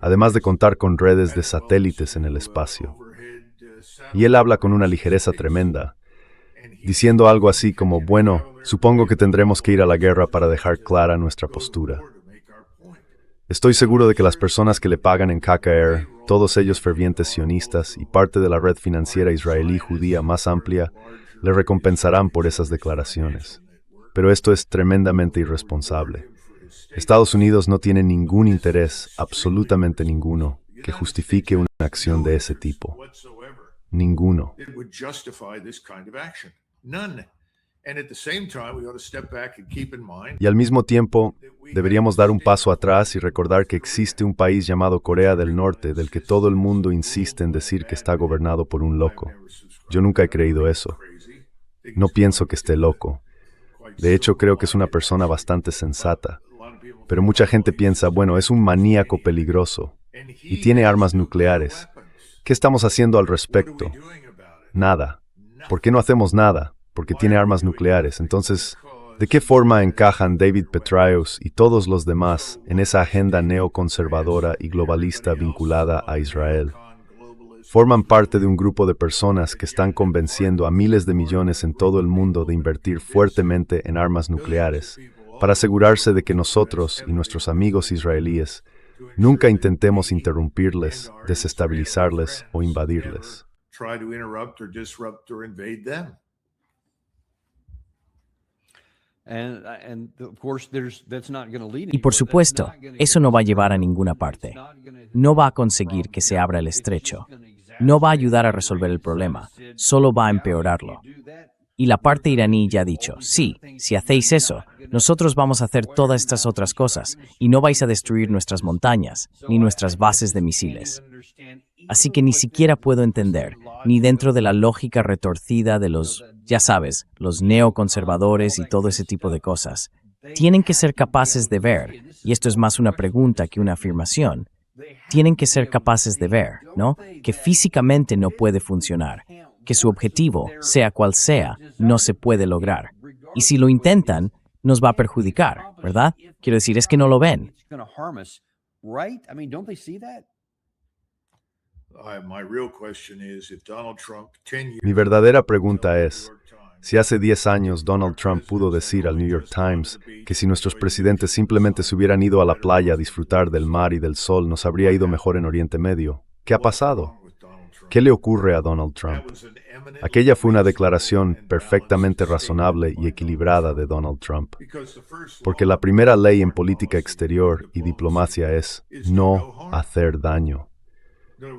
además de contar con redes de satélites en el espacio. Y él habla con una ligereza tremenda, diciendo algo así como, bueno, supongo que tendremos que ir a la guerra para dejar clara nuestra postura. Estoy seguro de que las personas que le pagan en KKR, todos ellos fervientes sionistas y parte de la red financiera israelí judía más amplia, le recompensarán por esas declaraciones. Pero esto es tremendamente irresponsable. Estados Unidos no tiene ningún interés, absolutamente ninguno, que justifique una acción de ese tipo. Ninguno. Y al mismo tiempo, deberíamos dar un paso atrás y recordar que existe un país llamado Corea del Norte del que todo el mundo insiste en decir que está gobernado por un loco. Yo nunca he creído eso. No pienso que esté loco. De hecho, creo que es una persona bastante sensata. Pero mucha gente piensa, bueno, es un maníaco peligroso y tiene armas nucleares. ¿Qué estamos haciendo al respecto? Nada. ¿Por qué no hacemos nada? Porque tiene armas nucleares. Entonces, ¿de qué forma encajan David Petraeus y todos los demás en esa agenda neoconservadora y globalista vinculada a Israel? Forman parte de un grupo de personas que están convenciendo a miles de millones en todo el mundo de invertir fuertemente en armas nucleares, para asegurarse de que nosotros y nuestros amigos israelíes nunca intentemos interrumpirles, desestabilizarles o invadirles. Y por supuesto, eso no va a llevar a ninguna parte. No va a conseguir que se abra el estrecho. No va a ayudar a resolver el problema, solo va a empeorarlo. Y la parte iraní ya ha dicho, sí, si hacéis eso, nosotros vamos a hacer todas estas otras cosas y no vais a destruir nuestras montañas, ni nuestras bases de misiles. Así que ni siquiera puedo entender, ni dentro de la lógica retorcida de los, ya sabes, los neoconservadores y todo ese tipo de cosas, tienen que ser capaces de ver, y esto es más una pregunta que una afirmación, tienen que ser capaces de ver, ¿no?, que físicamente no puede funcionar, que su objetivo, sea cual sea, no se puede lograr. Y si lo intentan, nos va a perjudicar, ¿verdad? Quiero decir, es que no lo ven. Mi verdadera pregunta es, si hace 10 años Donald Trump pudo decir al New York Times que si nuestros presidentes simplemente se hubieran ido a la playa a disfrutar del mar y del sol, nos habría ido mejor en Oriente Medio, ¿qué ha pasado? ¿Qué le ocurre a Donald Trump? Aquella fue una declaración perfectamente razonable y equilibrada de Donald Trump. Porque la primera ley en política exterior y diplomacia es no hacer daño.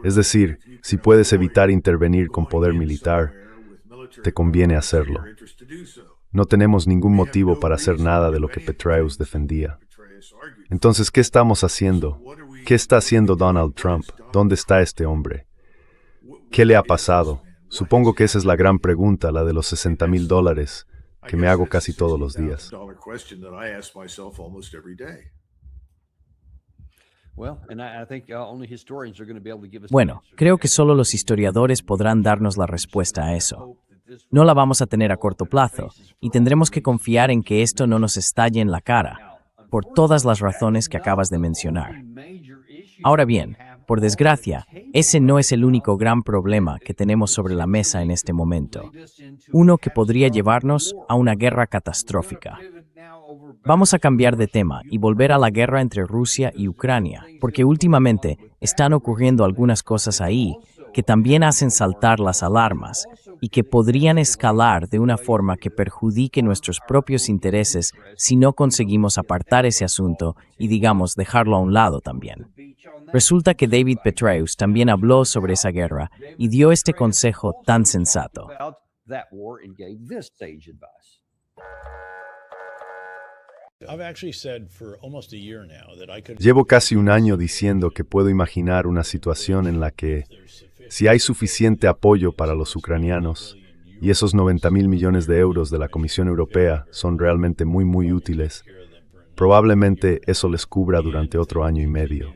Es decir, si puedes evitar intervenir con poder militar, te conviene hacerlo. No tenemos ningún motivo para hacer nada de lo que Petraeus defendía. Entonces, ¿qué estamos haciendo? ¿Qué está haciendo Donald Trump? ¿Dónde está este hombre? ¿Qué le ha pasado? Supongo que esa es la gran pregunta, la de los $60,000, que me hago casi todos los días. Bueno, creo que solo los historiadores podrán darnos la respuesta a eso. No la vamos a tener a corto plazo, y tendremos que confiar en que esto no nos estalle en la cara, por todas las razones que acabas de mencionar. Ahora bien, por desgracia, ese no es el único gran problema que tenemos sobre la mesa en este momento. Uno que podría llevarnos a una guerra catastrófica. Vamos a cambiar de tema y volver a la guerra entre Rusia y Ucrania, porque últimamente están ocurriendo algunas cosas ahí que también hacen saltar las alarmas y que podrían escalar de una forma que perjudique nuestros propios intereses si no conseguimos apartar ese asunto y, digamos, dejarlo a un lado también. Resulta que David Petraeus también habló sobre esa guerra y dio este consejo tan sensato. About that war and gave this sage advice. Llevo casi un año diciendo que puedo imaginar una situación en la que, si hay suficiente apoyo para los ucranianos, y esos 90.000 millones de euros de la Comisión Europea son realmente muy útiles, probablemente eso les cubra durante otro año y medio.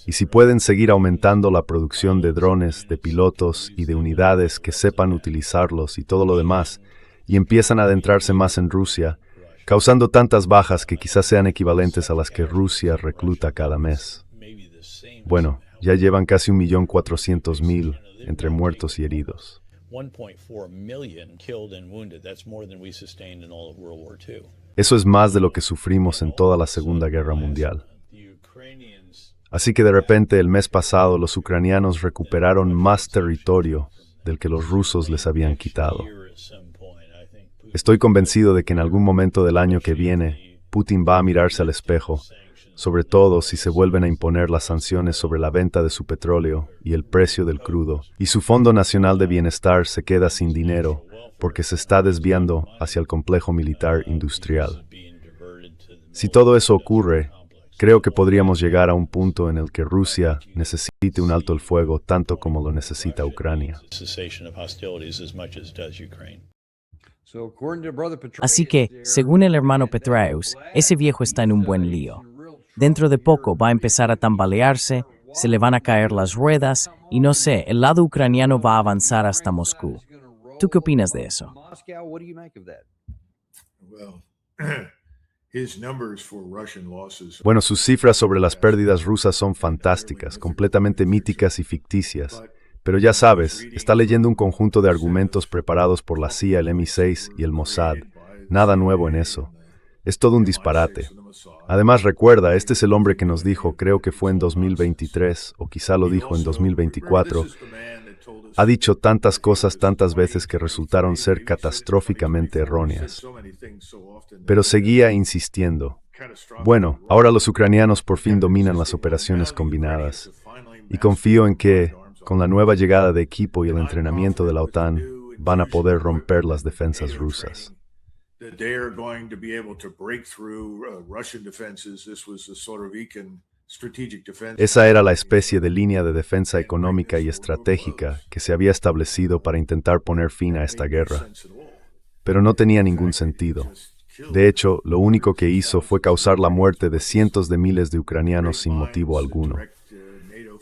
Y si pueden seguir aumentando la producción de drones, de pilotos y de unidades que sepan utilizarlos y todo lo demás, y empiezan a adentrarse más en Rusia, causando tantas bajas que quizás sean equivalentes a las que Rusia recluta cada mes. Bueno, ya llevan casi 1.400.000 entre muertos y heridos. 1.4 million killed and wounded. That's more than we sustained in all of World War II. Eso es más de lo que sufrimos en toda la Segunda Guerra Mundial. Así que de repente el mes pasado los ucranianos recuperaron más territorio del que los rusos les habían quitado. Estoy convencido de que en algún momento del año que viene, Putin va a mirarse al espejo, sobre todo si se vuelven a imponer las sanciones sobre la venta de su petróleo y el precio del crudo, y su Fondo Nacional de Bienestar se queda sin dinero porque se está desviando hacia el complejo militar industrial. Si todo eso ocurre, creo que podríamos llegar a un punto en el que Rusia necesite un alto el fuego tanto como lo necesita Ucrania. Así que, según el hermano Petraeus, ese viejo está en un buen lío. Dentro de poco va a empezar a tambalearse, se le van a caer las ruedas y no sé, el lado ucraniano va a avanzar hasta Moscú. ¿Tú qué opinas de eso? Bueno, sus cifras sobre las pérdidas rusas son fantásticas, completamente míticas y ficticias. Pero ya sabes, está leyendo un conjunto de argumentos preparados por la CIA, el MI6 y el Mossad. Nada nuevo en eso. Es todo un disparate. Además, recuerda, este es el hombre que nos dijo, creo que fue en 2023, o quizá lo dijo en 2024, ha dicho tantas cosas tantas veces que resultaron ser catastróficamente erróneas. Pero seguía insistiendo. Bueno, ahora los ucranianos por fin dominan las operaciones combinadas. Y confío en que, con la nueva llegada de equipo y el entrenamiento de la OTAN, van a poder romper las defensas rusas. Esa era la especie de línea de defensa económica y estratégica que se había establecido para intentar poner fin a esta guerra. Pero no tenía ningún sentido. De hecho, lo único que hizo fue causar la muerte de cientos de miles de ucranianos sin motivo alguno.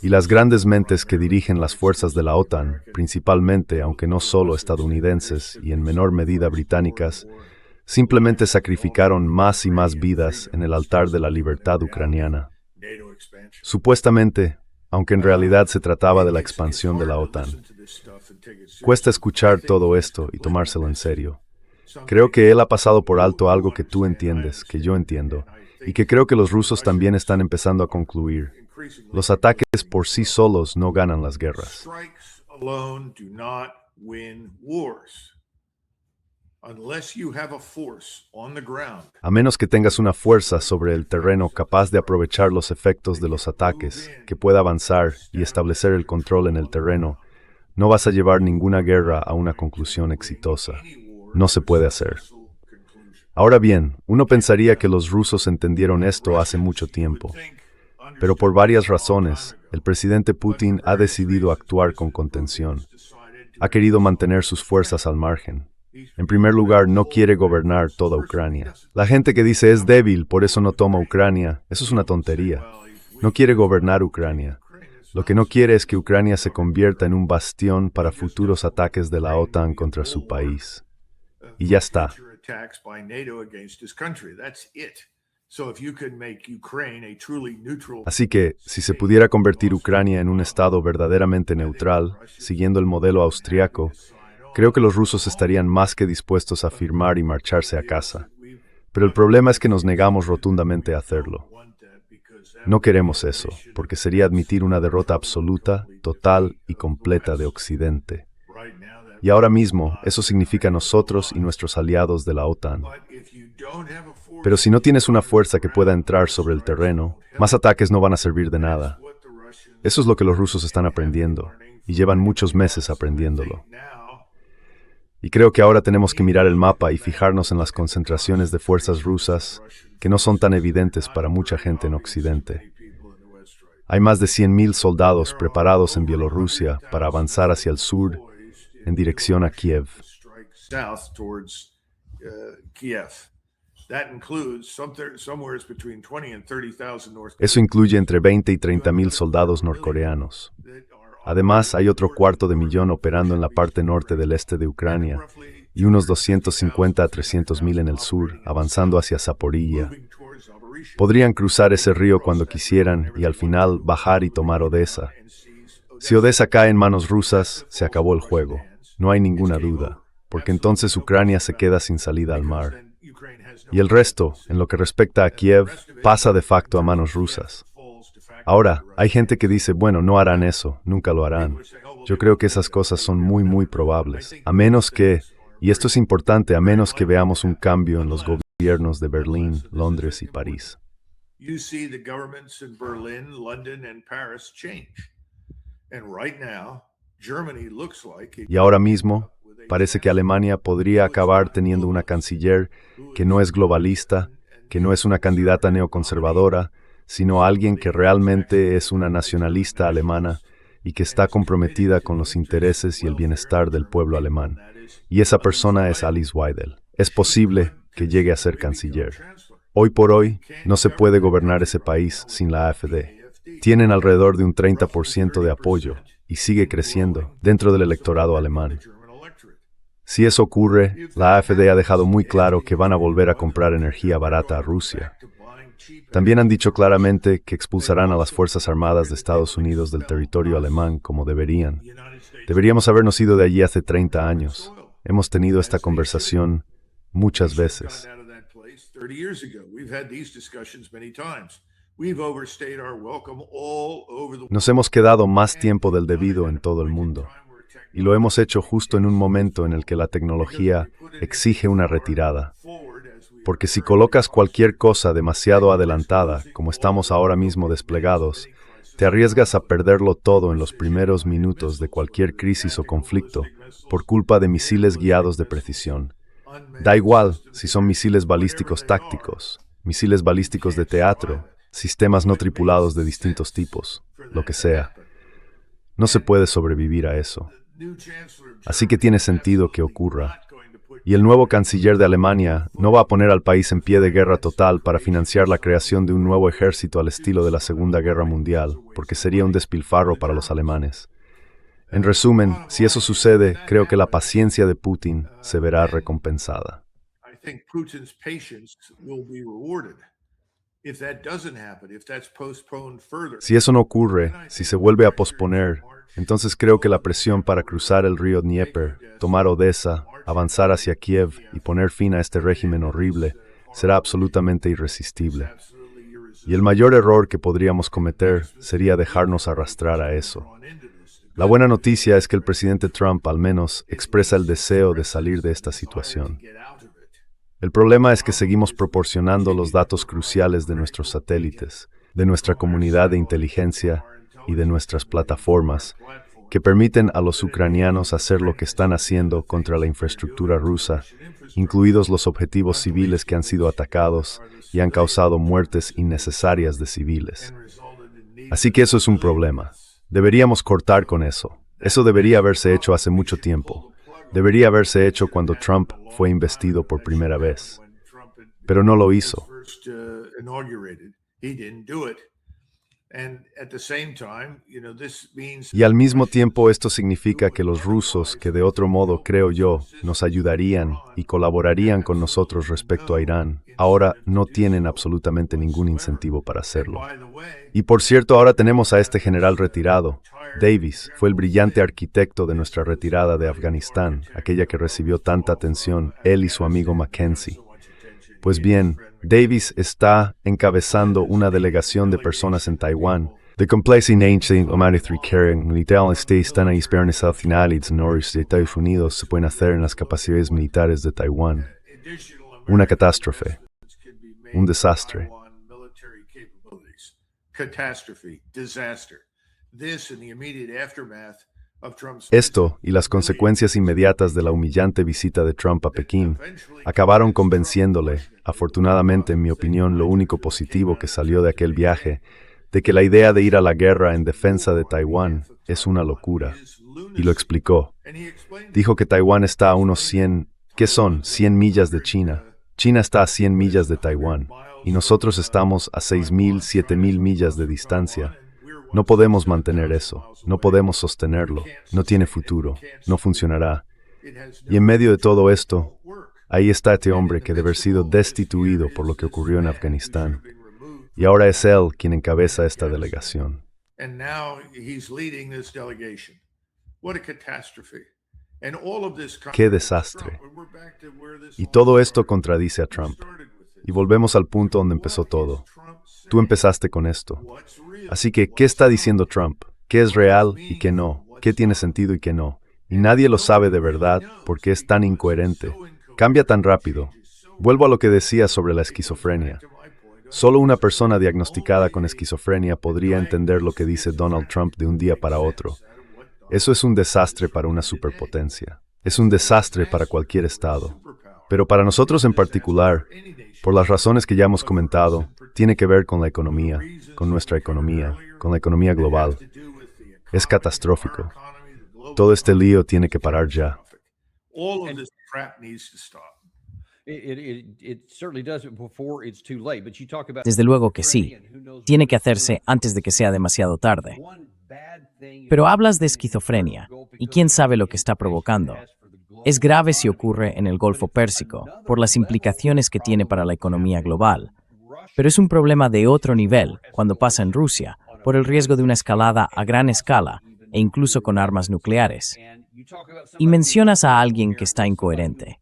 Y las grandes mentes que dirigen las fuerzas de la OTAN, principalmente, aunque no solo estadounidenses y en menor medida británicas, simplemente sacrificaron más y más vidas en el altar de la libertad ucraniana. Supuestamente, aunque en realidad se trataba de la expansión de la OTAN. Cuesta escuchar todo esto y tomárselo en serio. Creo que él ha pasado por alto algo que tú entiendes, que yo entiendo, y que creo que los rusos también están empezando a concluir. Los ataques por sí solos no ganan las guerras. A menos que tengas una fuerza sobre el terreno capaz de aprovechar los efectos de los ataques, que pueda avanzar y establecer el control en el terreno, no vas a llevar ninguna guerra a una conclusión exitosa. No se puede hacer. Ahora bien, uno pensaría que los rusos entendieron esto hace mucho tiempo. Pero por varias razones, el presidente Putin ha decidido actuar con contención. Ha querido mantener sus fuerzas al margen. En primer lugar, no quiere gobernar toda Ucrania. La gente que dice es débil, por eso no toma Ucrania, eso es una tontería. No quiere gobernar Ucrania. Lo que no quiere es que Ucrania se convierta en un bastión para futuros ataques de la OTAN contra su país. Y ya está. Así que, si se pudiera convertir Ucrania en un estado verdaderamente neutral, siguiendo el modelo austriaco, creo que los rusos estarían más que dispuestos a firmar y marcharse a casa. Pero el problema es que nos negamos rotundamente a hacerlo. No queremos eso, porque sería admitir una derrota absoluta, total y completa de Occidente. Y ahora mismo, eso significa nosotros y nuestros aliados de la OTAN. Pero si no tienes una fuerza que pueda entrar sobre el terreno, más ataques no van a servir de nada. Eso es lo que los rusos están aprendiendo, y llevan muchos meses aprendiéndolo. Y creo que ahora tenemos que mirar el mapa y fijarnos en las concentraciones de fuerzas rusas que no son tan evidentes para mucha gente en Occidente. Hay más de 100,000 soldados preparados en Bielorrusia para avanzar hacia el sur en dirección a Kiev. Eso incluye entre 20 y 30,000 soldados norcoreanos. Además, hay otro 250,000 operando en la parte norte del este de Ucrania y unos 250 a 300,000 en el sur, avanzando hacia Zaporilla. Podrían cruzar ese río cuando quisieran y al final bajar y tomar Odessa. Si Odessa cae en manos rusas, se acabó el juego. No hay ninguna duda, porque entonces Ucrania se queda sin salida al mar. Y el resto, en lo que respecta a Kiev, pasa de facto a manos rusas. Ahora, hay gente que dice, bueno, no harán eso, nunca lo harán. Yo creo que esas cosas son muy probables. A menos que, y esto es importante, a menos que veamos un cambio en los gobiernos de Berlín, Londres y París. Y ahora mismo, parece que Alemania podría acabar teniendo una canciller que no es globalista, que no es una candidata neoconservadora, sino alguien que realmente es una nacionalista alemana y que está comprometida con los intereses y el bienestar del pueblo alemán. Y esa persona es Alice Weidel. Es posible que llegue a ser canciller. Hoy por hoy, no se puede gobernar ese país sin la AfD. Tienen alrededor de un 30% de apoyo y sigue creciendo dentro del electorado alemán. Si eso ocurre, la AfD ha dejado muy claro que van a volver a comprar energía barata a Rusia. También han dicho claramente que expulsarán a las Fuerzas Armadas de Estados Unidos del territorio alemán como deberían. Deberíamos habernos ido de allí hace 30 años. Hemos tenido esta conversación muchas veces. Nos hemos quedado más tiempo del debido en todo el mundo. Y lo hemos hecho justo en un momento en el que la tecnología exige una retirada. Porque si colocas cualquier cosa demasiado adelantada, como estamos ahora mismo desplegados, te arriesgas a perderlo todo en los primeros minutos de cualquier crisis o conflicto por culpa de misiles guiados de precisión. Da igual si son misiles balísticos tácticos, misiles balísticos de teatro, sistemas no tripulados de distintos tipos, lo que sea. No se puede sobrevivir a eso. Así que tiene sentido que ocurra. Y el nuevo canciller de Alemania no va a poner al país en pie de guerra total para financiar la creación de un nuevo ejército al estilo de la Segunda Guerra Mundial, porque sería un despilfarro para los alemanes. En resumen, si eso sucede, creo que la paciencia de Putin se verá recompensada. Si eso no ocurre, si se vuelve a posponer, entonces creo que la presión para cruzar el río Dnieper, tomar Odessa, avanzar hacia Kiev y poner fin a este régimen horrible será absolutamente irresistible. Y el mayor error que podríamos cometer sería dejarnos arrastrar a eso. La buena noticia es que el presidente Trump al menos expresa el deseo de salir de esta situación. El problema es que seguimos proporcionando los datos cruciales de nuestros satélites, de nuestra comunidad de inteligencia y de nuestras plataformas, que permiten a los ucranianos hacer lo que están haciendo contra la infraestructura rusa, incluidos los objetivos civiles que han sido atacados y han causado muertes innecesarias de civiles. Así que eso es un problema. Deberíamos cortar con eso. Eso debería haberse hecho hace mucho tiempo. Debería haberse hecho cuando Trump fue investido por primera vez. Pero no lo hizo. Y al mismo tiempo esto significa que los rusos, que de otro modo, creo yo, nos ayudarían y colaborarían con nosotros respecto a Irán, ahora no tienen absolutamente ningún incentivo para hacerlo. Y por cierto, ahora tenemos a este general retirado. Davis fue el brillante arquitecto de nuestra retirada de Afganistán, aquella que recibió tanta atención, él y su amigo Mackenzie. Pues bien, Davis está encabezando una delegación de personas en Taiwán De complexi nature humanitarian caring, militar están ahí esperando al final y de Estados Unidos se pueden hacer en las capacidades militares de Taiwán. Una catástrofe. Un desastre. Catastrophe, disaster. This and the immediate aftermath of Trump's Esto y las consecuencias inmediatas de la humillante visita de Trump a Pekín acabaron convenciéndole, afortunadamente en mi opinión lo único positivo que salió de aquel viaje, de que la idea de ir a la guerra en defensa de Taiwán es una locura. Y lo explicó. Dijo que Taiwán está a unos 100, ¿qué son? 100 millas de China. China está a 100 millas de Taiwán. Y nosotros estamos a 6,000, 7,000 millas de distancia. No podemos mantener eso, no podemos sostenerlo, no tiene futuro, no funcionará. Y en medio de todo esto, ahí está este hombre que debe haber sido destituido por lo que ocurrió en Afganistán. Y ahora es él quien encabeza esta delegación. And now he's leading this delegation. What a catastrophe. And all of this ¡Qué desastre! Y todo esto contradice a Trump. Y volvemos al punto donde empezó todo. Tú empezaste con esto. Así que, ¿qué está diciendo Trump? ¿Qué es real y qué no? ¿Qué tiene sentido y qué no? Y nadie lo sabe de verdad porque es tan incoherente. Cambia tan rápido. Vuelvo a lo que decía sobre la esquizofrenia. Solo una persona diagnosticada con esquizofrenia podría entender lo que dice Donald Trump de un día para otro. Eso es un desastre para una superpotencia. Es un desastre para cualquier estado. Pero para nosotros en particular, por las razones que ya hemos comentado, tiene que ver con la economía, con nuestra economía, con la economía global. Es catastrófico. Todo este lío tiene que parar ya. All of this crap needs to stop. It certainly does it before it's too late. But you talk about Desde luego que sí. Tiene que hacerse antes de que sea demasiado tarde. Pero hablas de esquizofrenia, y quién sabe lo que está provocando. Es grave si ocurre en el Golfo Pérsico, por las implicaciones que tiene para la economía global. Pero es un problema de otro nivel cuando pasa en Rusia, por el riesgo de una escalada a gran escala e incluso con armas nucleares. Y mencionas a alguien que está incoherente.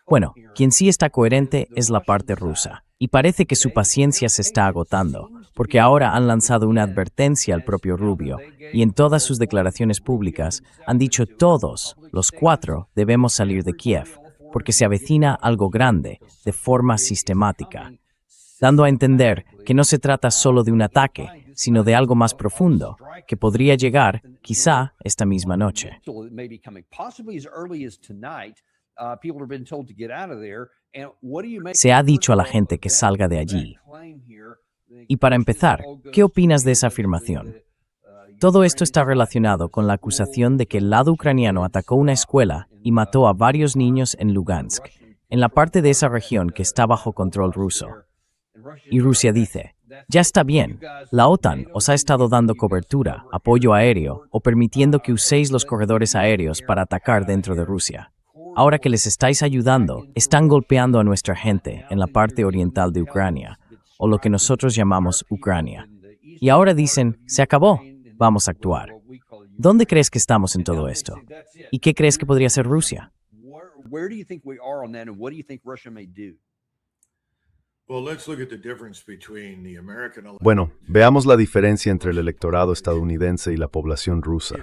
Bueno, quien sí está coherente es la parte rusa, y parece que su paciencia se está agotando, porque ahora han lanzado una advertencia al propio Rubio, y en todas sus declaraciones públicas han dicho todos, los 4, debemos salir de Kiev, porque se avecina algo grande, de forma sistemática, dando a entender que no se trata solo de un ataque, sino de algo más profundo, que podría llegar, quizá, esta misma noche. Se ha dicho a la gente que salga de allí. Y para empezar, ¿qué opinas de esa afirmación? Todo esto está relacionado con la acusación de que el lado ucraniano atacó una escuela y mató a varios niños en Lugansk, en la parte de esa región que está bajo control ruso. Y Rusia dice, ya está bien, la OTAN os ha estado dando cobertura, apoyo aéreo o permitiendo que uséis los corredores aéreos para atacar dentro de Rusia. Ahora que les estáis ayudando, están golpeando a nuestra gente en la parte oriental de Ucrania, o lo que nosotros llamamos Ucrania. Y ahora dicen, se acabó, vamos a actuar. ¿Dónde crees que estamos en todo esto? ¿Y qué crees que podría ser Rusia? Bueno, veamos la diferencia entre el electorado estadounidense y la población rusa.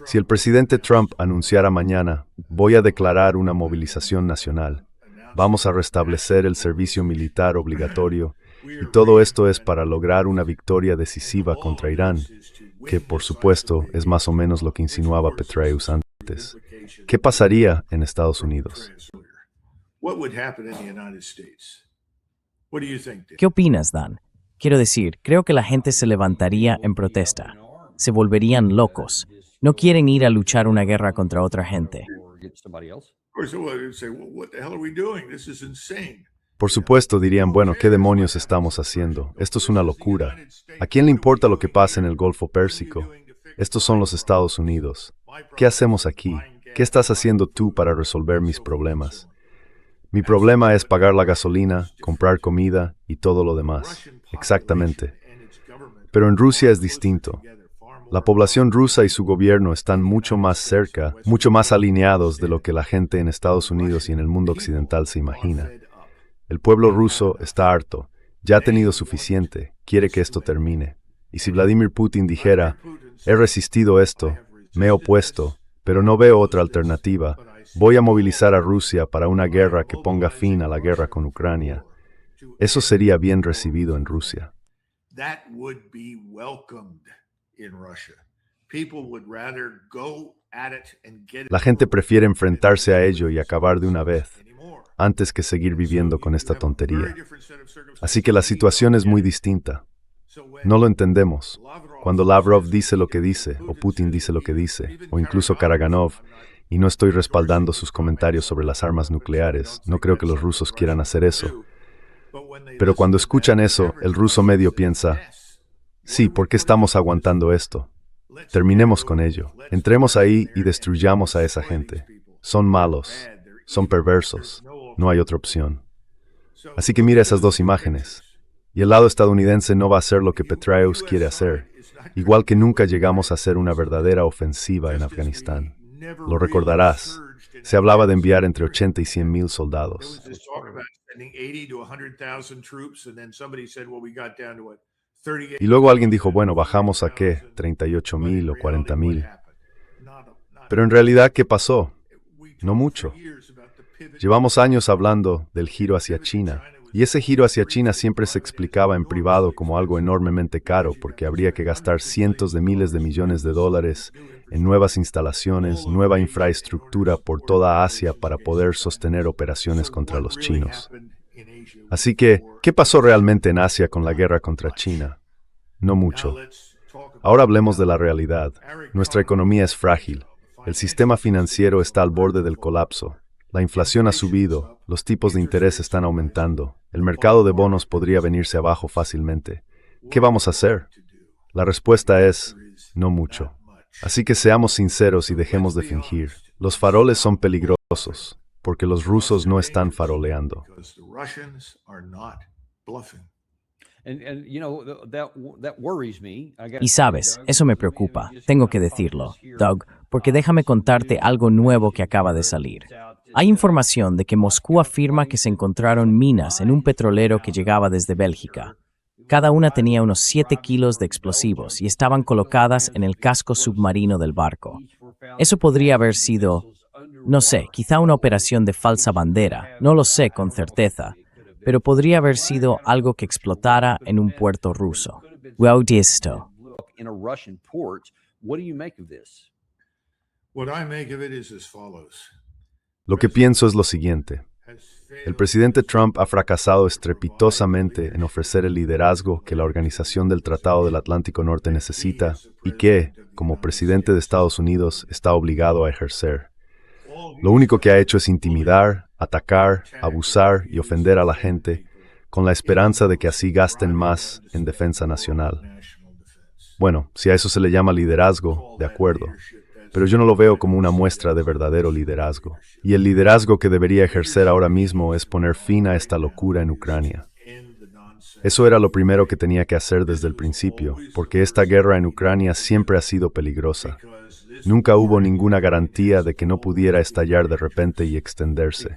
Si el presidente Trump anunciara mañana, voy a declarar una movilización nacional, vamos a restablecer el servicio militar obligatorio, y todo esto es para lograr una victoria decisiva contra Irán, que por supuesto es más o menos lo que insinuaba Petraeus antes. ¿Qué pasaría en Estados Unidos? ¿Qué opinas, Dan? Quiero decir, creo que la gente se levantaría en protesta. Se volverían locos. No quieren ir a luchar una guerra contra otra gente. Por supuesto dirían, bueno, ¿qué demonios estamos haciendo? Esto es una locura. ¿A quién le importa lo que pasa en el Golfo Pérsico? Estos son los Estados Unidos. ¿Qué hacemos aquí? ¿Qué estás haciendo tú para resolver mis problemas? Mi problema es pagar la gasolina, comprar comida y todo lo demás. Exactamente. Pero en Rusia es distinto. La población rusa y su gobierno están mucho más cerca, mucho más alineados de lo que la gente en Estados Unidos y en el mundo occidental se imagina. El pueblo ruso está harto, ya ha tenido suficiente, quiere que esto termine. Y si Vladimir Putin dijera, he resistido esto, me he opuesto, pero no veo otra alternativa, voy a movilizar a Rusia para una guerra que ponga fin a la guerra con Ucrania, eso sería bien recibido en Rusia. That would be welcomed in Russia. People would rather go at it and get it. La gente prefiere enfrentarse a ello y acabar de una vez, antes que seguir viviendo con esta tontería. Así que la situación es muy distinta. No lo entendemos. Cuando Lavrov dice lo que dice, o Putin dice lo que dice, o incluso Karaganov, y no estoy respaldando sus comentarios sobre las armas nucleares, no creo que los rusos quieran hacer eso. Pero cuando escuchan eso, el ruso medio piensa, sí, ¿por qué estamos aguantando esto? Terminemos con ello. Entremos ahí y destruyamos a esa gente. Son malos, son perversos, no hay otra opción. Así que mira esas dos imágenes. Y el lado estadounidense no va a hacer lo que Petraeus quiere hacer, igual que nunca llegamos a hacer una verdadera ofensiva en Afganistán. Lo recordarás. Se hablaba de enviar entre 80 y 100,000 soldados. Y luego alguien dijo, bueno, bajamos a ¿qué? 38,000 o 40,000. Pero en realidad, ¿qué pasó? No mucho. Llevamos años hablando del giro hacia China, y ese giro hacia China siempre se explicaba en privado como algo enormemente caro porque habría que gastar cientos de miles de millones de dólares en nuevas instalaciones, nueva infraestructura por toda Asia para poder sostener operaciones contra los chinos. Así que, ¿qué pasó realmente en Asia con la guerra contra China? No mucho. Ahora hablemos de la realidad. Nuestra economía es frágil. El sistema financiero está al borde del colapso. La inflación ha subido, los tipos de interés están aumentando, el mercado de bonos podría venirse abajo fácilmente. ¿Qué vamos a hacer? La respuesta es, no mucho. Así que seamos sinceros y dejemos de fingir. Los faroles son peligrosos, porque los rusos no están faroleando. Y sabes, eso me preocupa, tengo que decirlo, Doug, porque déjame contarte algo nuevo que acaba de salir. Hay información de que Moscú afirma que se encontraron minas en un petrolero que llegaba desde Bélgica. Cada una tenía unos 7 kilos de explosivos y estaban colocadas en el casco submarino del barco. Eso podría haber sido, no sé, quizá una operación de falsa bandera, no lo sé con certeza, pero podría haber sido algo que explotara en un puerto ruso. Wow, esto. What I make of it is as follows. Lo que pienso es lo siguiente. El presidente Trump ha fracasado estrepitosamente en ofrecer el liderazgo que la Organización del Tratado del Atlántico Norte necesita y que, como presidente de Estados Unidos, está obligado a ejercer. Lo único que ha hecho es intimidar, atacar, abusar y ofender a la gente con la esperanza de que así gasten más en defensa nacional. Bueno, si a eso se le llama liderazgo, de acuerdo. Pero yo no lo veo como una muestra de verdadero liderazgo. Y el liderazgo que debería ejercer ahora mismo es poner fin a esta locura en Ucrania. Eso era lo primero que tenía que hacer desde el principio, porque esta guerra en Ucrania siempre ha sido peligrosa. Nunca hubo ninguna garantía de que no pudiera estallar de repente y extenderse.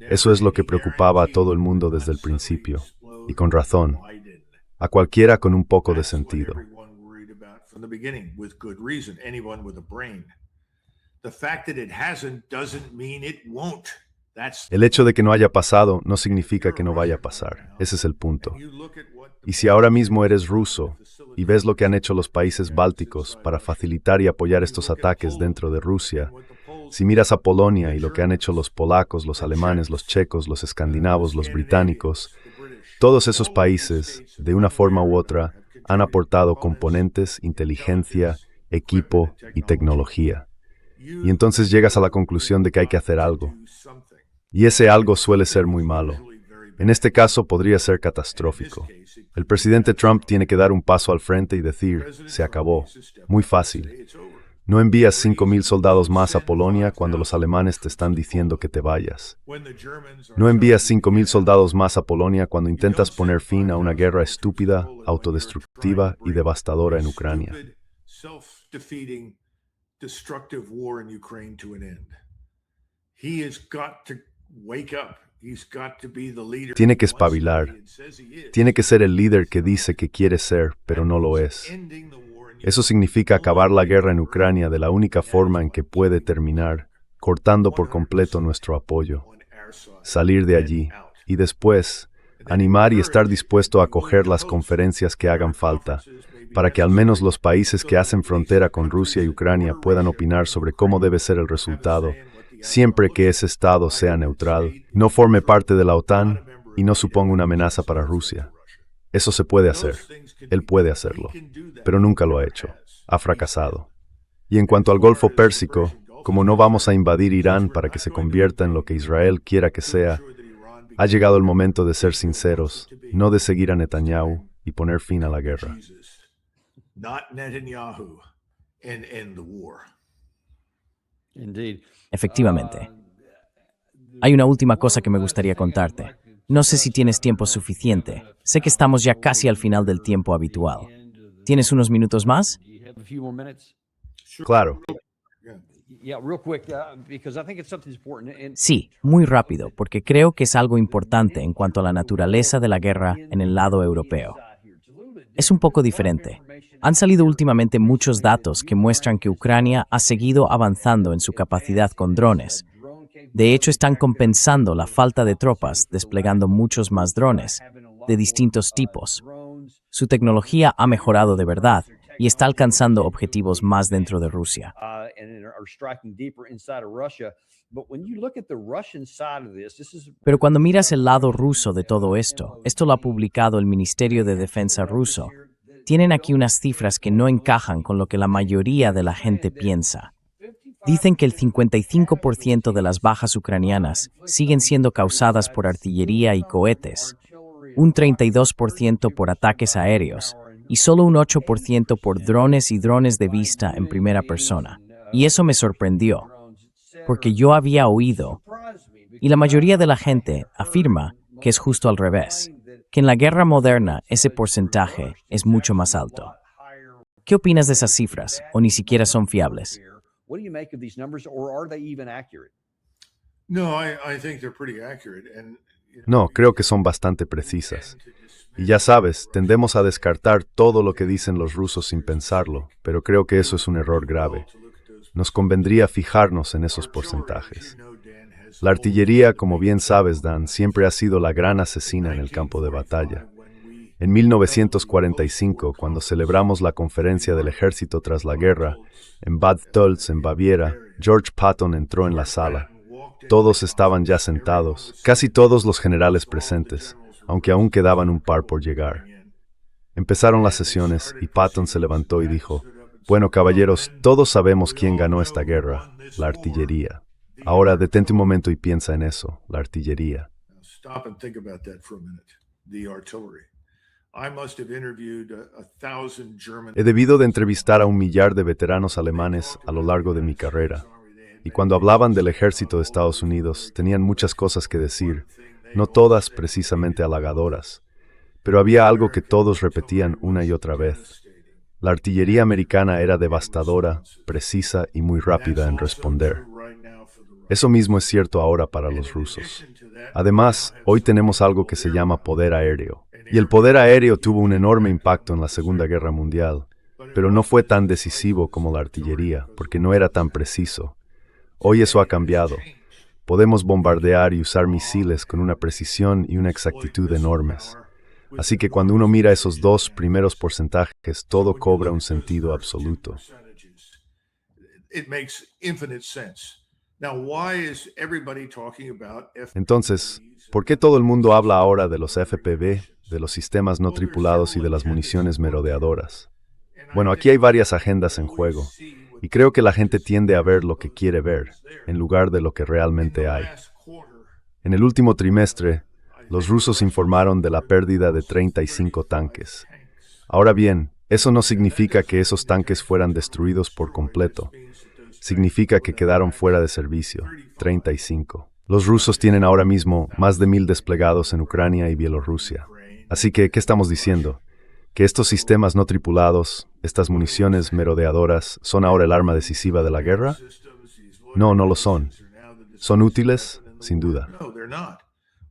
Eso es lo que preocupaba a todo el mundo desde el principio, y con razón, a cualquiera con un poco de sentido. From the beginning, with good reason, anyone with a brain. The fact that it hasn't doesn't mean it won't. El hecho de que no haya pasado no significa que no vaya a pasar. Ese es el punto. Y si ahora mismo eres ruso y ves lo que han hecho los países bálticos para facilitar y apoyar estos ataques dentro de Rusia, si miras a Polonia y lo que han hecho los polacos, los alemanes, los checos, los escandinavos, los británicos, todos esos países, de una forma u otra, han aportado componentes, inteligencia, equipo y tecnología. Y entonces llegas a la conclusión de que hay que hacer algo. Y ese algo suele ser muy malo. En este caso podría ser catastrófico. El presidente Trump tiene que dar un paso al frente y decir, se acabó. Muy fácil. No envías 5,000 soldados más a Polonia cuando los alemanes te están diciendo que te vayas. No envías 5,000 soldados más a Polonia cuando intentas poner fin a una guerra estúpida, autodestructiva y devastadora en Ucrania. Tiene que espabilar. Tiene que ser el líder que dice que quiere ser, pero no lo es. Eso significa acabar la guerra en Ucrania de la única forma en que puede terminar, cortando por completo nuestro apoyo. Salir de allí y después animar y estar dispuesto a acoger las conferencias que hagan falta, para que al menos los países que hacen frontera con Rusia y Ucrania puedan opinar sobre cómo debe ser el resultado, siempre que ese Estado sea neutral, no forme parte de la OTAN y no suponga una amenaza para Rusia. Eso se puede hacer. Él puede hacerlo, pero nunca lo ha hecho. Ha fracasado. Y en cuanto al Golfo Pérsico, como no vamos a invadir Irán para que se convierta en lo que Israel quiera que sea, ha llegado el momento de ser sinceros, no de seguir a Netanyahu y poner fin a la guerra. Efectivamente. Hay una última cosa que me gustaría contarte. No sé si tienes tiempo suficiente. Sé que estamos ya casi al final del tiempo habitual. ¿Tienes unos minutos más? Claro. Sí, muy rápido, porque creo que es algo importante en cuanto a la naturaleza de la guerra en el lado europeo. Es un poco diferente. Han salido últimamente muchos datos que muestran que Ucrania ha seguido avanzando en su capacidad con drones. De hecho, están compensando la falta de tropas desplegando muchos más drones, de distintos tipos. Su tecnología ha mejorado de verdad y está alcanzando objetivos más dentro de Rusia. Pero cuando miras el lado ruso de todo esto lo ha publicado el Ministerio de Defensa ruso, tienen aquí unas cifras que no encajan con lo que la mayoría de la gente piensa. Dicen que el 55% de las bajas ucranianas siguen siendo causadas por artillería y cohetes, un 32% por ataques aéreos y solo un 8% por drones y drones de vista en primera persona. Y eso me sorprendió, porque yo había oído, y la mayoría de la gente afirma que es justo al revés, que en la guerra moderna ese porcentaje es mucho más alto. ¿Qué opinas de esas cifras, o ni siquiera son fiables? No, creo que son bastante precisas. Y ya sabes, tendemos a descartar todo lo que dicen los rusos sin pensarlo, pero creo que eso es un error grave. Nos convendría fijarnos en esos porcentajes. La artillería, como bien sabes, Dan, siempre ha sido la gran asesina en el campo de batalla. En 1945, cuando celebramos la conferencia del ejército tras la guerra, en Bad Tölz, en Baviera, George Patton entró en la sala. Todos estaban ya sentados, casi todos los generales presentes, aunque aún quedaban un par por llegar. Empezaron las sesiones y Patton se levantó y dijo: «Bueno, caballeros, todos sabemos quién ganó esta guerra, la artillería. Ahora detente un momento y piensa en eso, la artillería». He debido de entrevistar a 1,000,000 de veteranos alemanes a lo largo de mi carrera, y cuando hablaban del ejército de Estados Unidos tenían muchas cosas que decir, no todas precisamente halagadoras, pero había algo que todos repetían una y otra vez. La artillería americana era devastadora, precisa y muy rápida en responder. Eso mismo es cierto ahora para los rusos. Además, hoy tenemos algo que se llama poder aéreo. Y el poder aéreo tuvo un enorme impacto en la Segunda Guerra Mundial, pero no fue tan decisivo como la artillería, porque no era tan preciso. Hoy eso ha cambiado. Podemos bombardear y usar misiles con una precisión y una exactitud enormes. Así que cuando uno mira esos dos primeros porcentajes, todo cobra un sentido absoluto. Entonces, ¿por qué todo el mundo habla ahora de los FPV, de los sistemas no tripulados y de las municiones merodeadoras? Bueno, aquí hay varias agendas en juego, y creo que la gente tiende a ver lo que quiere ver, en lugar de lo que realmente hay. En el último trimestre, los rusos informaron de la pérdida de 35 tanques. Ahora bien, eso no significa que esos tanques fueran destruidos por completo. Significa que quedaron fuera de servicio, 35. Los rusos tienen ahora mismo más de 1,000 desplegados en Ucrania y Bielorrusia. Así que, ¿qué estamos diciendo? ¿Que estos sistemas no tripulados, estas municiones merodeadoras, son ahora el arma decisiva de la guerra? No, no lo son. ¿Son útiles? Sin duda.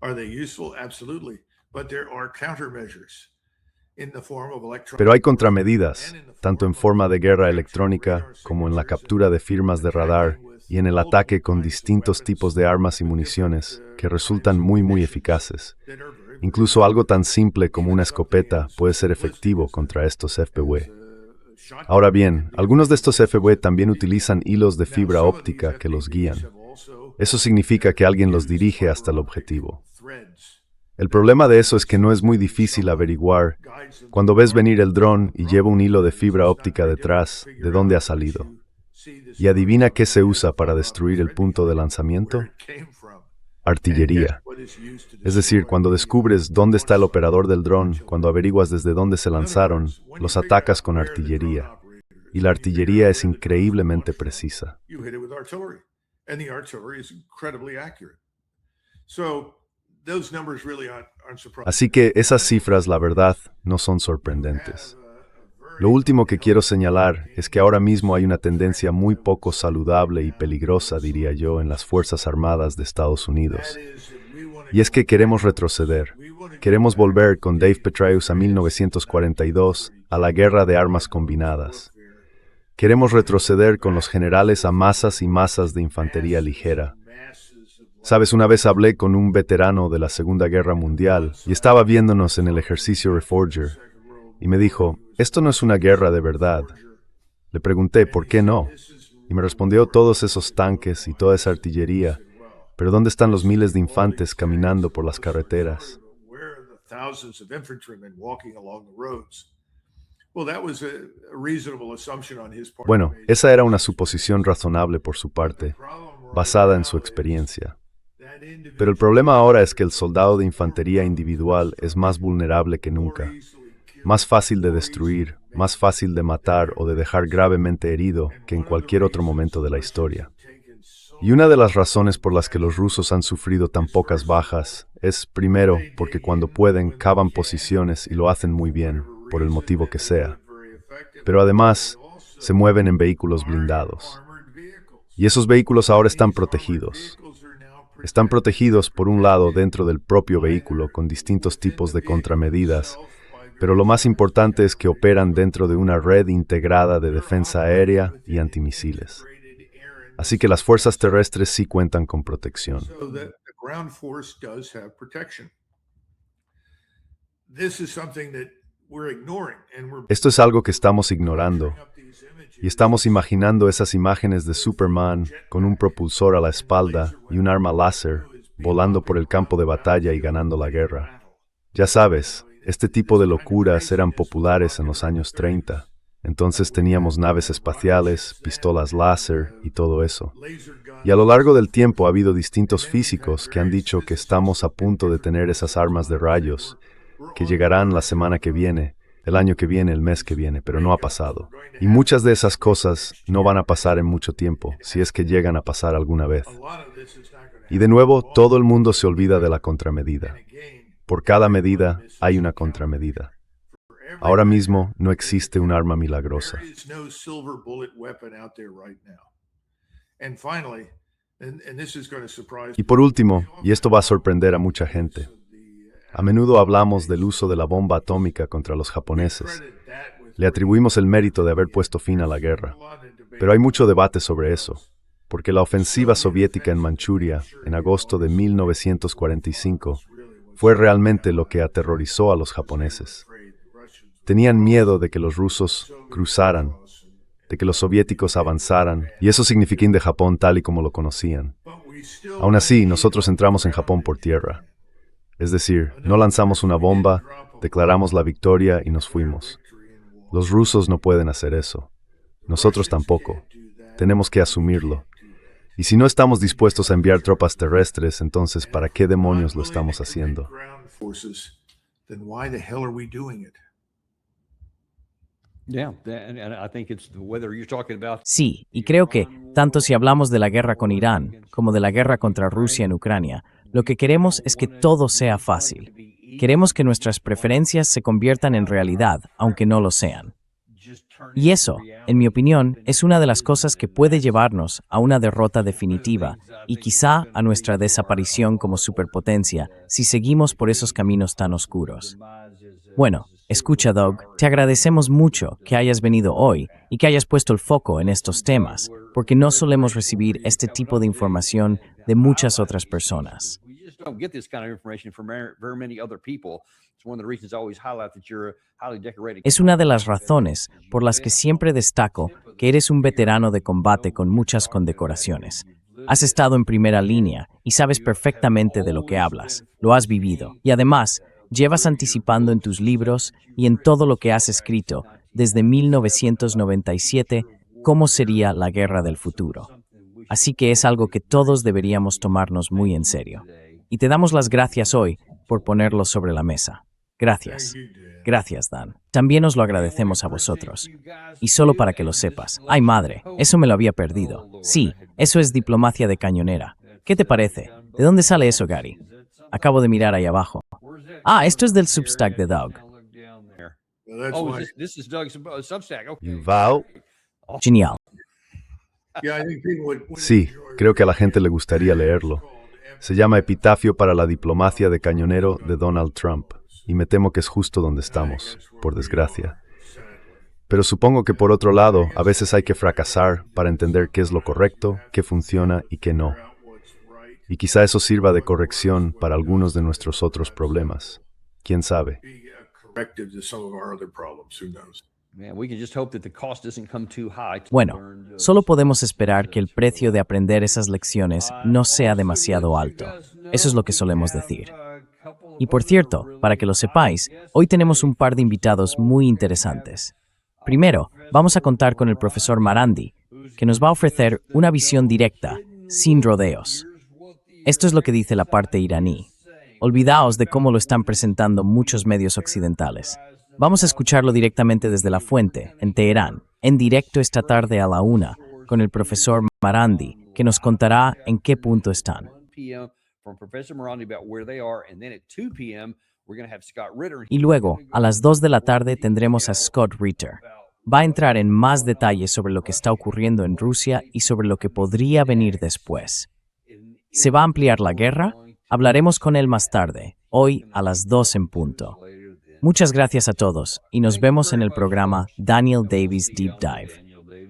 Are they useful? Absolutely. But there are countermeasures in the form of electronic. Pero hay contramedidas, tanto en forma de guerra electrónica como en la captura de firmas de radar y en el ataque con distintos tipos de armas y municiones que resultan muy eficaces. Incluso algo tan simple como una escopeta puede ser efectivo contra estos FPV. Ahora bien, algunos de estos FPV también utilizan hilos de fibra óptica que los guían. Eso significa que alguien los dirige hasta el objetivo. El problema de eso es que no es muy difícil averiguar, cuando ves venir el dron y lleva un hilo de fibra óptica detrás, de dónde ha salido. ¿Y adivina qué se usa para destruir el punto de lanzamiento? Artillería. Es decir, cuando descubres dónde está el operador del dron, cuando averiguas desde dónde se lanzaron, los atacas con artillería. Y la artillería es increíblemente precisa. Así que esas cifras, la verdad, no son sorprendentes. Lo último que quiero señalar es que ahora mismo hay una tendencia muy poco saludable y peligrosa, diría yo, en las Fuerzas Armadas de Estados Unidos. Y es que queremos retroceder. Queremos volver con Dave Petraeus a 1942, a la guerra de armas combinadas. Queremos retroceder con los generales a masas y masas de infantería ligera. Sabes, una vez hablé con un veterano de la Segunda Guerra Mundial y estaba viéndonos en el ejercicio Reforger. Y me dijo, esto no es una guerra de verdad. Le pregunté, ¿por qué no? Y me respondió, todos esos tanques y toda esa artillería. Pero ¿dónde están los miles de infantes caminando por las carreteras? Bueno, esa era una suposición razonable por su parte, basada en su experiencia. Pero el problema ahora es que el soldado de infantería individual es más vulnerable que nunca. Más fácil de destruir, más fácil de matar o de dejar gravemente herido que en cualquier otro momento de la historia. Y una de las razones por las que los rusos han sufrido tan pocas bajas es, primero, porque cuando pueden cavan posiciones y lo hacen muy bien, por el motivo que sea. Pero además, se mueven en vehículos blindados. Y esos vehículos ahora están protegidos. Están protegidos, por un lado, dentro del propio vehículo con distintos tipos de contramedidas, pero lo más importante es que operan dentro de una red integrada de defensa aérea y antimisiles. Así que las fuerzas terrestres sí cuentan con protección. Esto es algo que estamos ignorando, y estamos imaginando esas imágenes de Superman con un propulsor a la espalda y un arma láser volando por el campo de batalla y ganando la guerra. Ya sabes, este tipo de locuras eran populares en los años 30. Entonces teníamos naves espaciales, pistolas láser y todo eso. Y a lo largo del tiempo ha habido distintos físicos que han dicho que estamos a punto de tener esas armas de rayos, que llegarán la semana que viene, el año que viene, el mes que viene, pero no ha pasado. Y muchas de esas cosas no van a pasar en mucho tiempo, si es que llegan a pasar alguna vez. Y de nuevo, todo el mundo se olvida de la contramedida. Por cada medida hay una contramedida. Ahora mismo no existe un arma milagrosa. Y por último, y esto va a sorprender a mucha gente, a menudo hablamos del uso de la bomba atómica contra los japoneses. Le atribuimos el mérito de haber puesto fin a la guerra. Pero hay mucho debate sobre eso, porque la ofensiva soviética en Manchuria, en agosto de 1945, fue realmente lo que aterrorizó a los japoneses. Tenían miedo de que los rusos cruzaran, de que los soviéticos avanzaran, y eso significó fin de Japón tal y como lo conocían. Aún así, nosotros entramos en Japón por tierra. Es decir, no lanzamos una bomba, declaramos la victoria y nos fuimos. Los rusos no pueden hacer eso. Nosotros tampoco. Tenemos que asumirlo. Y si no estamos dispuestos a enviar tropas terrestres, entonces, ¿para qué demonios lo estamos haciendo? Sí, y creo que, tanto si hablamos de la guerra con Irán, como de la guerra contra Rusia en Ucrania, lo que queremos es que todo sea fácil. Queremos que nuestras preferencias se conviertan en realidad, aunque no lo sean. Y eso, en mi opinión, es una de las cosas que puede llevarnos a una derrota definitiva y quizá a nuestra desaparición como superpotencia si seguimos por esos caminos tan oscuros. Bueno, escucha, Doug, te agradecemos mucho que hayas venido hoy y que hayas puesto el foco en estos temas, porque no solemos recibir este tipo de información de muchas otras personas. Es una de las razones por las que siempre destaco que eres un veterano de combate con muchas condecoraciones. Has estado en primera línea y sabes perfectamente de lo que hablas, lo has vivido, y además llevas anticipando en tus libros y en todo lo que has escrito desde 1997 cómo sería la guerra del futuro. Así que es algo que todos deberíamos tomarnos muy en serio. Y te damos las gracias hoy por ponerlo sobre la mesa. Gracias. Gracias, Dan. También os lo agradecemos a vosotros. Y solo para que lo sepas. ¡Ay, madre! Eso me lo había perdido. Sí, eso es diplomacia de cañonera. ¿Qué te parece? ¿De dónde sale eso, Gary? Acabo de mirar ahí abajo. Ah, esto es del Substack de Doug. Yuval. Genial. Sí, creo que a la gente le gustaría leerlo. Se llama Epitafio para la diplomacia de cañonero de Donald Trump, y me temo que es justo donde estamos, por desgracia. Pero supongo que por otro lado, a veces hay que fracasar para entender qué es lo correcto, qué funciona y qué no. Y quizá eso sirva de corrección para algunos de nuestros otros problemas. ¿Quién sabe? Bueno, solo podemos esperar que el precio de aprender esas lecciones no sea demasiado alto. Eso es lo que solemos decir. Y por cierto, para que lo sepáis, hoy tenemos un par de invitados muy interesantes. Primero, vamos a contar con el profesor Marandi, que nos va a ofrecer una visión directa, sin rodeos. Esto es lo que dice la parte iraní. Olvidaos de cómo lo están presentando muchos medios occidentales. Vamos a escucharlo directamente desde la fuente, en Teherán, en directo esta tarde a la 1, con el profesor Marandi, que nos contará en qué punto están. Y luego, a las 2 de la tarde tendremos a Scott Ritter. Va a entrar en más detalles sobre lo que está ocurriendo en Rusia y sobre lo que podría venir después. ¿Se va a ampliar la guerra? Hablaremos con él más tarde, hoy a las 2 en punto. Muchas gracias a todos y nos vemos en el programa Daniel Davis Deep Dive.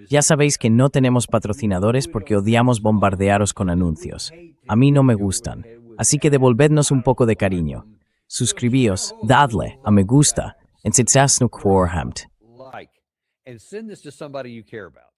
Ya sabéis que no tenemos patrocinadores porque odiamos bombardearos con anuncios. A mí no me gustan, así que devolvednos un poco de cariño. Suscribíos, dadle a me gusta en Sitsasnuk Warhamt. And send this to somebody you care about.